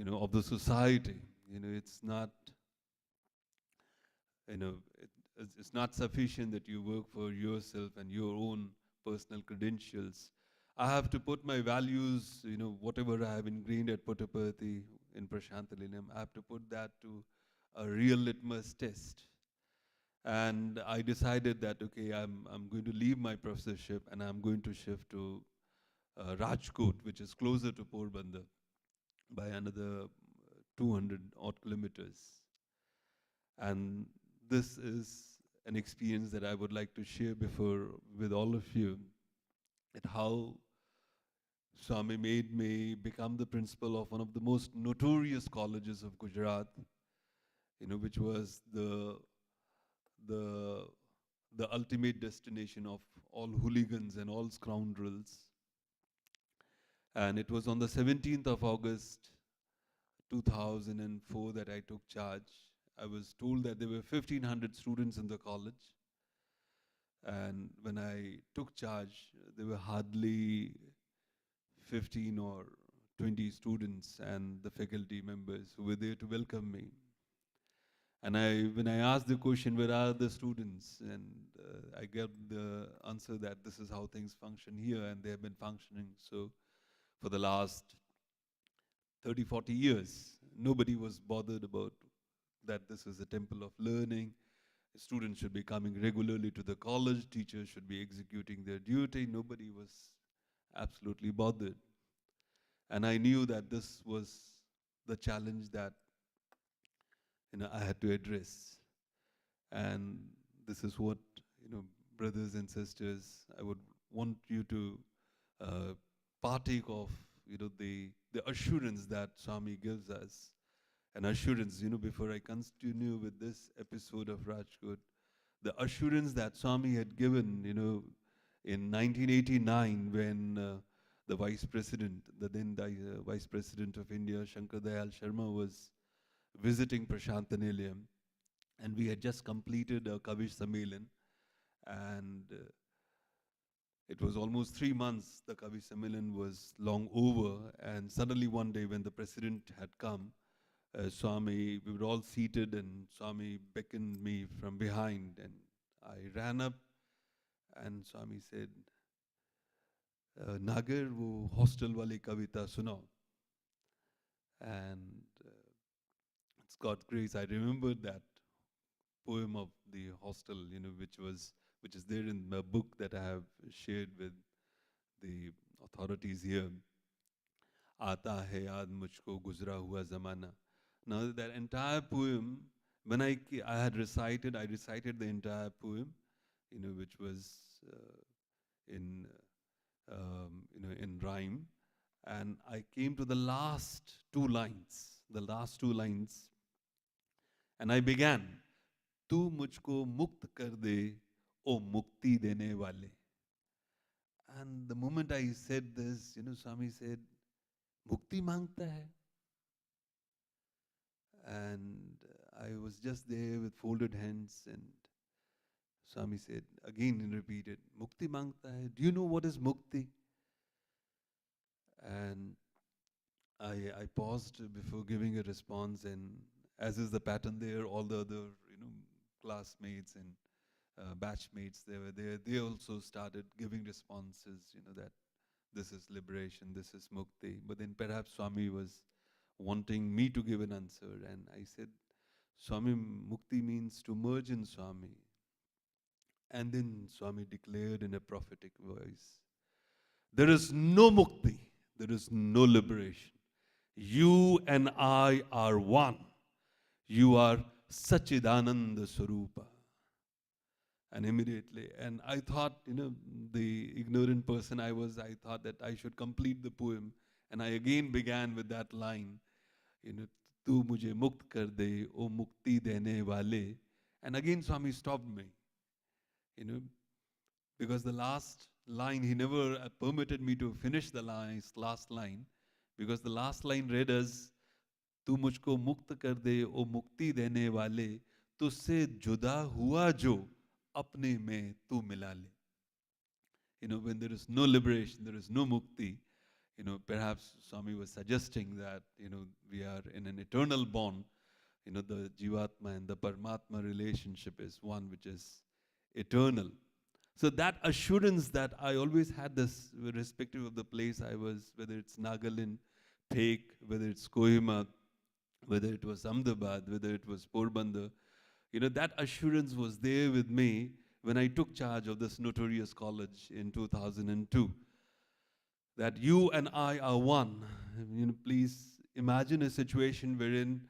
of the society. It's not, it's not sufficient that you work for yourself and your own personal credentials. I have to put my values, whatever I have ingrained at Puttaparthi in Prashantalilam, I have to put that to a real litmus test. And I decided that, okay, I'm going to leave my professorship and I'm going to shift to Rajkot, which is closer to Porbandar by another 200 odd kilometers. And this is an experience that I would like to share with all of you, at how Swami made me become the principal of one of the most notorious colleges of Gujarat, which was the ultimate destination of all hooligans and all scoundrels. And it was on the 17th of August 2004 that I took charge. I was told that there were 1,500 students in the college. And when I took charge, there were hardly 15 or 20 students and the faculty members who were there to welcome me. And when I asked the question, where are the students? And I got the answer that this is how things function here, and they have been functioning so for the last 30, 40 years. Nobody was bothered about that this is a temple of learning. Students should be coming regularly to the college. Teachers should be executing their duty. Nobody was absolutely bothered. And I knew that this was the challenge that I had to address. And this is what, brothers and sisters, I would want you to partake of, the assurance that Swami gives us. An assurance, before I continue with this episode of Rajkot, the assurance that Swami had given, in 1989 when the Vice President, the then Vice President of India, Shankar Dayal Sharma, was visiting Prashantanilayam, and we had just completed a Kavish Sammelan, and it was almost 3 months, the Kavish Sammelan was long over, and suddenly one day when the President had come, Swami, we were all seated, and Swami beckoned me from behind, and I ran up, and Swami said, Nagar, wo hostel wali kavita sunao. And it's God's grace, I remembered that poem of the hostel, which is there in the book that I have shared with the authorities here. Aata hai yaad mujhko guzra hua zamana. Now that entire poem, when I recited the entire poem, which was in rhyme, and I came to the last two lines, and I began, "Tu mujhko mukt kar de, o mukti dene wale." And the moment I said this, Swami said, "Mukti mangta hai?" And I was just there with folded hands, and Swami said, again repeated, "Mukti mangta hai? Do you know what is mukti?" And I paused before giving a response, and as is the pattern there, all the other classmates and batchmates, they were there. They also started giving responses, that this is liberation, this is mukti. But then perhaps Swami was wanting me to give an answer, and I said, "Swami, mukti means to merge in Swami." And then Swami declared in a prophetic voice, "There is no mukti, there is no liberation. You and I are one. You are Sachidananda Swarupa." And immediately, and I thought, the ignorant person I was, I thought that I should complete the poem. And I again began with that line, "Tu mujhe mukt kar de, o mukti dene wale." And again Swami stopped me, because the last line, he never permitted me to finish the last line, because the last line read as, "Tu mujhko mukt kar de, o mukti dene wale, तुझसे जुदा हुआ जो अपने में तू मिला ले." When there is no liberation, there is no mukti, perhaps Swami was suggesting that, we are in an eternal bond, the Jivatma and the Paramatma relationship is one which is eternal. So that assurance that I always had this, irrespective of the place I was, whether it's Nagaland, Phek, whether it's Kohima, whether it was Ahmedabad, whether it was Porbandar, that assurance was there with me when I took charge of this notorious college in 2002. That you and I are one. Please imagine a situation wherein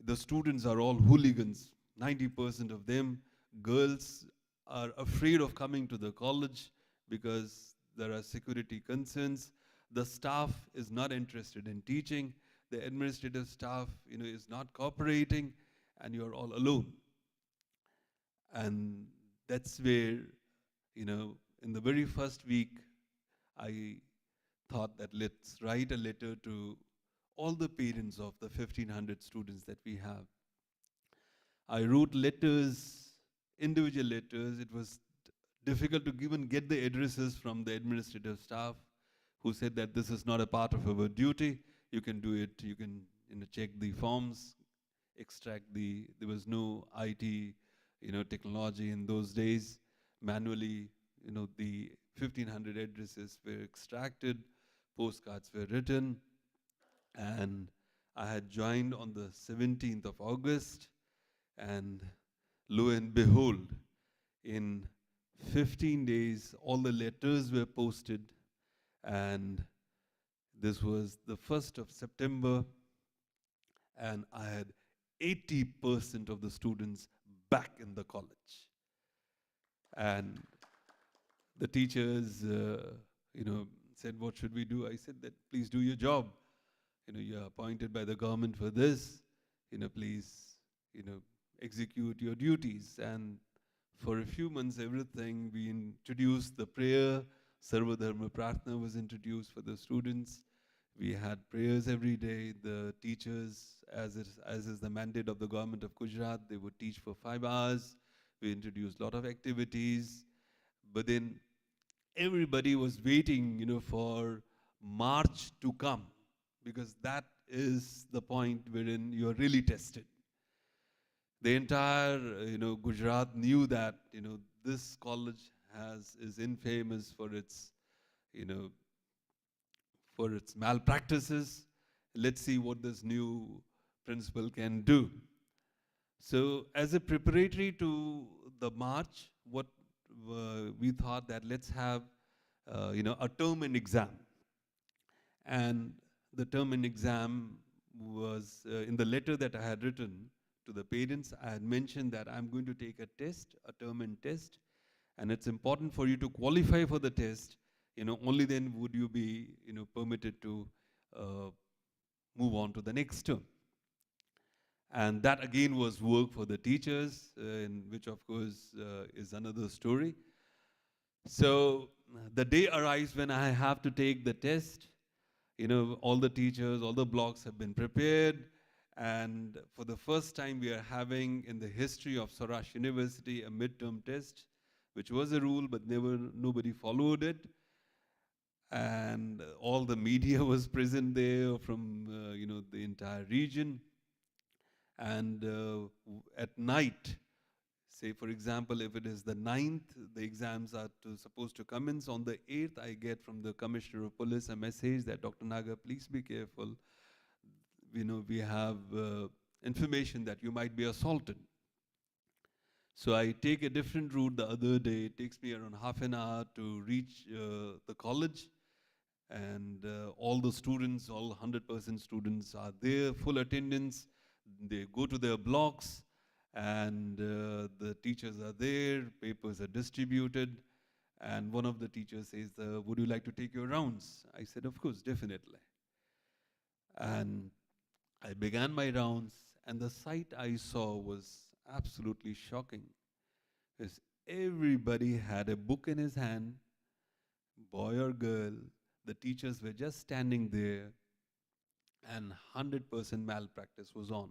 the students are all hooligans, 90% of them. Girls are afraid of coming to the college because there are security concerns. The staff is not interested in teaching. The administrative staff, is not cooperating, and you're all alone. And that's where, in the very first week, I thought that let's write a letter to all the parents of the 1,500 students that we have. I wrote letters, individual letters. It was difficult to even get the addresses from the administrative staff, who said that this is not a part of our duty. You can do it, you can check the forms, extract there was no IT, technology in those days. Manually, the 1,500 addresses were extracted, postcards were written, and I had joined on the 17th of August, and lo and behold, in 15 days, all the letters were posted, and this was the 1st of September, and I had 80% of the students back in the college. And the teachers, said, what should we do? I said that, please do your job. You're appointed by the government for this. Please, execute your duties. And for a few months, everything, we introduced the prayer. Sarva Dharma Prarthana was introduced for the students. We had prayers every day. The teachers, as is the mandate of the government of Gujarat, they would teach for 5 hours. We introduced a lot of activities. But then everybody was waiting, for March to come, because that is the point wherein you are really tested. The entire, Gujarat knew that, this college is infamous for its, for its malpractices. Let's see what this new principal can do. So as a preparatory to the March, what we thought that let's have, a term and exam. And the term and exam was in the letter that I had written to the parents. I had mentioned that I'm going to take a test, a term and test, and it's important for you to qualify for the test. Only then would you be, permitted to move on to the next term. And that again was work for the teachers, which of course is another story. So the day arrives when I have to take the test. All the teachers, all the blocks have been prepared. And for the first time, we are having in the history of Saurashtra University a midterm test, which was a rule, but nobody followed it. And all the media was present there from the entire region. And at night, say for example, if it is the 9th, the exams are supposed to commence. On the 8th, I get from the Commissioner of Police a message that, Dr. Nagar, please be careful. We have information that you might be assaulted. So I take a different route the other day. It takes me around half an hour to reach the college. And all the students, all 100% students are there, full attendance. They go to their blocks, and the teachers are there, papers are distributed. And one of the teachers says, would you like to take your rounds? I said, of course, definitely. And I began my rounds, and the sight I saw was absolutely shocking. Because everybody had a book in his hand, boy or girl. The teachers were just standing there, and 100% malpractice was on.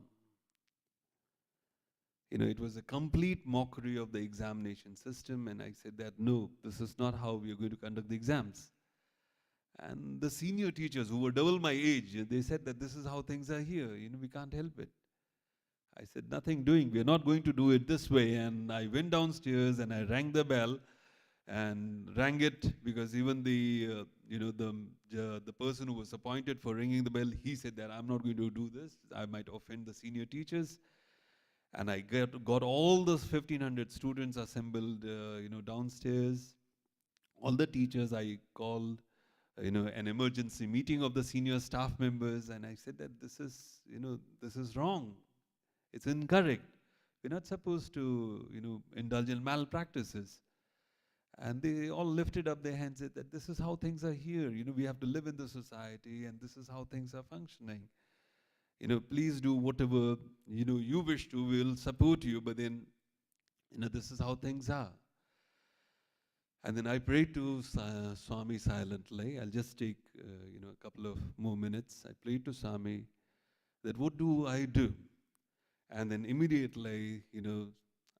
It was a complete mockery of the examination system, and I said that, no, this is not how we are going to conduct the exams. And the senior teachers, who were double my age, they said that this is how things are here, we can't help it. I said, nothing doing. We're not going to do it this way. And I went downstairs and I rang the bell and rang it because even the person who was appointed for ringing the bell, he said that I'm not going to do this. I might offend the senior teachers. And I got all those 1,500 students assembled, downstairs. All the teachers, I called, an emergency meeting of the senior staff members, and I said that this is wrong. It's incorrect. We're not supposed to, indulge in malpractices. And they all lifted up their hands and said that this is how things are here. We have to live in the society, and this is how things are functioning. Please do whatever, you wish to. We'll support you, but then, this is how things are. And then I prayed to Swami silently. I'll just take, a couple of more minutes. I prayed to Swami that what do I do? And then immediately,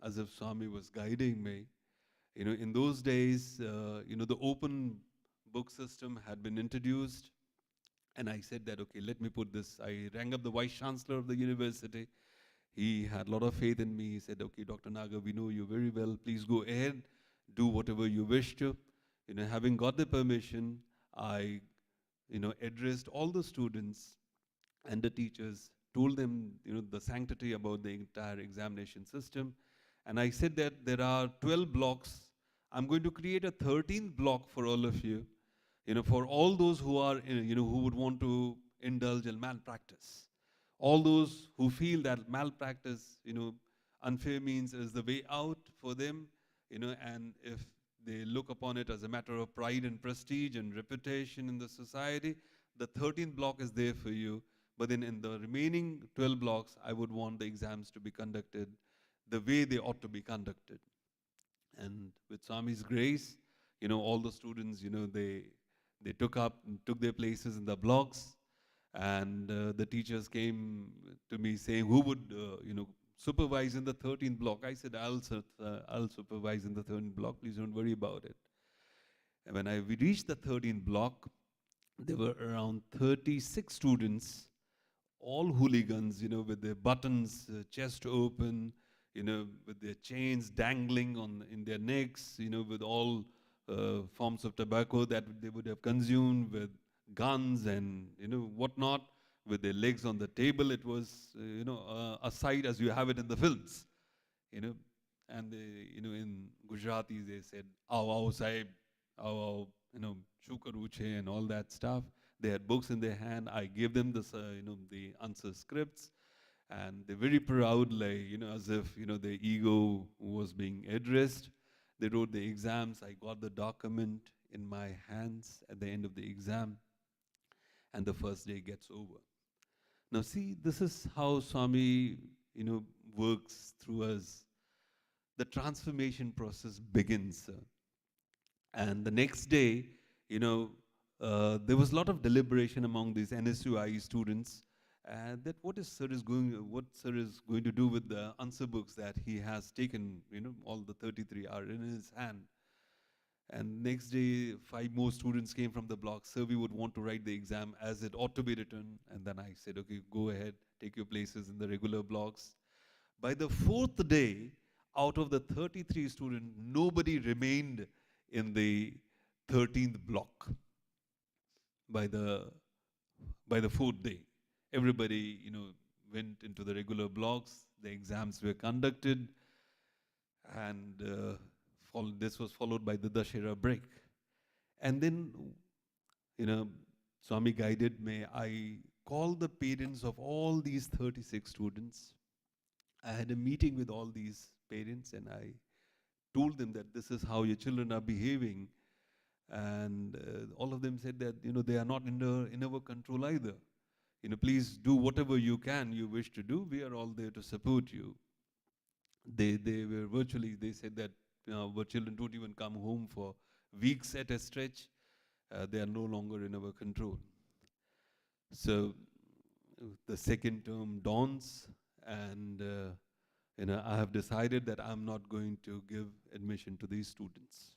as if Swami was guiding me, in those days, the open book system had been introduced. And I said that, okay, let me put this. I rang up the Vice Chancellor of the university. He had a lot of faith in me. He said, okay, Dr. Nagar, we know you very well. Please go ahead, do whatever you wish to. Having got the permission, I, addressed all the students and the teachers, told them, the sanctity about the entire examination system. And I said that there are 12 blocks. I'm going to create a 13th block for all of you, for all those who are, who would want to indulge in malpractice. All those who feel that malpractice, unfair means is the way out for them, and if they look upon it as a matter of pride and prestige and reputation in the society, the 13th block is there for you. But then in the remaining 12 blocks, I would want the exams to be conducted the way they ought to be conducted. And with Swami's grace, all the students, they took their places in the blocks, and the teachers came to me saying, who would, supervise in the 13th block? I said, I'll supervise in the 13th block. Please don't worry about it. And when we reached the 13th block, there were around 36 students, all hooligans, with their buttons, chest open, with their chains dangling in their necks, with all forms of tobacco that they would have consumed, with guns and, whatnot, with their legs on the table. It was, a sight as you have it in the films, and they, in Gujarati, they said, "Aao, aao, sahib, aao, aao, shukaruche," and all that stuff. They had books in their hand. I gave them this, the answer scripts, and they very proudly, as if, their ego was being addressed. They wrote the exams. I got the document in my hands at the end of the exam, and the first day gets over. Now see, this is how Swami, works through us. The transformation process begins. And the next day, there was a lot of deliberation among these NSUI students that what sir is going to do with the answer books that he has taken, all the 33 are in his hand. And next day, 5 more students came from the block. Sir, we would want to write the exam as it ought to be written. And then I said, okay, go ahead, take your places in the regular blocks. By the 4th day, out of the 33 students, nobody remained in the 13th block. By the 4th day, everybody, went into the regular blocks. The exams were conducted, and this was followed by the Dashera break. And then, Swami guided me. I called the parents of all these 36 students. I had a meeting with all these parents, and I told them that this is how your children are behaving. And all of them said that, they are not in our control either. Please do whatever you wish to do. We are all there to support you. They were virtually, they said that our children don't even come home for weeks at a stretch. They are no longer in our control. So the second term dawns, and I have decided that I'm not going to give admission to these students.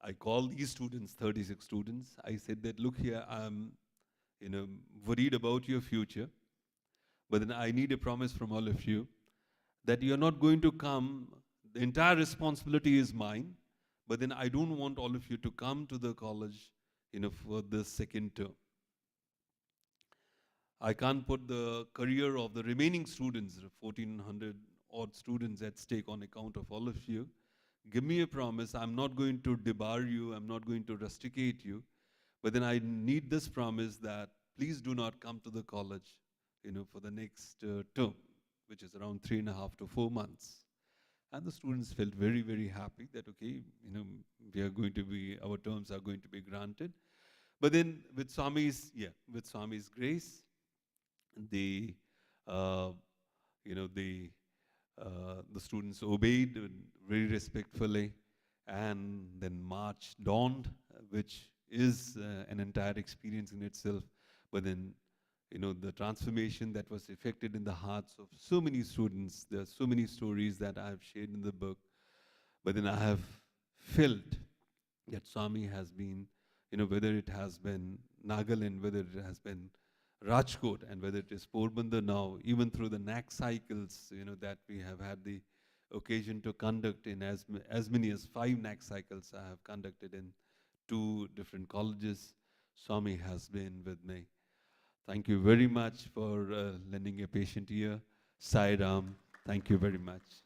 I called these students, 36 students. I said that, look here, I'm worried about your future, But then I need a promise from all of you that you're not going to come, the entire responsibility is mine, but then I don't want all of you to come to the college, for the second term. I can't put the career of the remaining students, 1,400 odd students at stake on account of all of you. Give me a promise, I'm not going to debar you, I'm not going to rusticate you, but then I need this promise that please do not come to the college, for the next term, which is around 3.5 to 4 months. And the students felt very, very happy that, okay, our terms are going to be granted. But then with Swami's grace, the students obeyed very respectfully, and then March dawned, which is an entire experience in itself. But then, the transformation that was effected in the hearts of so many students, there are so many stories that I have shared in the book. But then I have felt that Swami has been, whether it has been Nagaland, whether it has been Rajkot, and whether it is Porbandar now, even through the NAC cycles, that we have had the occasion to conduct in as many as 5 NAC cycles I have conducted in 2 different colleges. Swami has been with me. Thank you very much for lending a patient ear. Sai Ram, thank you very much.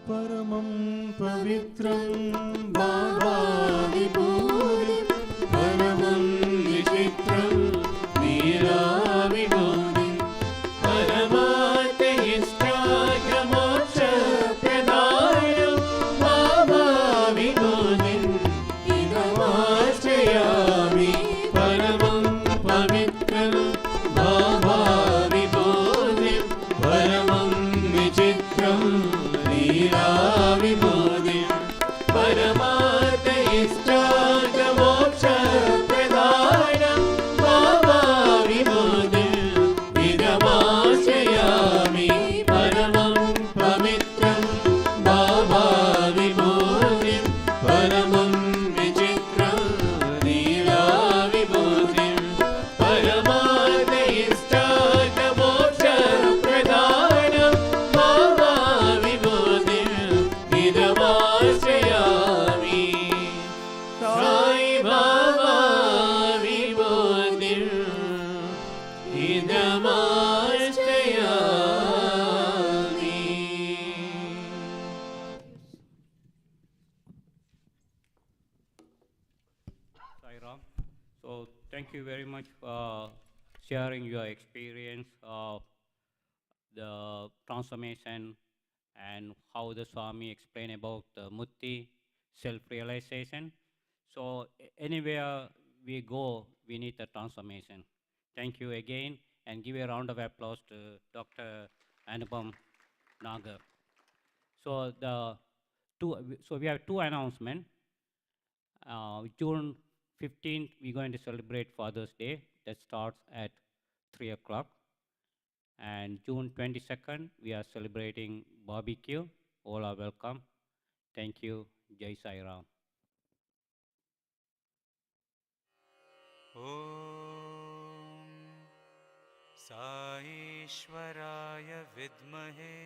परमं पवित्रं बाबा विभूतिं परमं विचित्रं मीरा विभूतिं परमार्थ इष्टार्थमोक्षप्रदायं बाबा विभूतिं इदमाश्रयामि परमं पवित्रं बाबा विभूतिं परमं विचित्रं विभूतिं परमार्थ इष्टार्थमोक्षप्रदायं बाबा विभूतिं इदमाश्रयामि परमं पवित्रं बाबा विभूतिं परमं विचित्रं लीला विभूतिं परमार्थ इष्टार्थमोक्षप्रदायं बाबा idamastrayami Sai Baba Vibhutim idamastrayami. Sai Ram. So thank you very much for sharing your experience of the transformation and how the Swami explained about the Mutti, self-realization. So anywhere we go, we need the transformation. Thank you again, and give a round of applause to Dr. Anupam Nagar. So we have 2 announcements. June 15th, we're going to celebrate Father's Day. That starts at 3 o'clock. And June 22nd, we are celebrating barbecue. All are welcome. Thank you. Jai Sai Ram. ॐ साईश्वराय विद्महे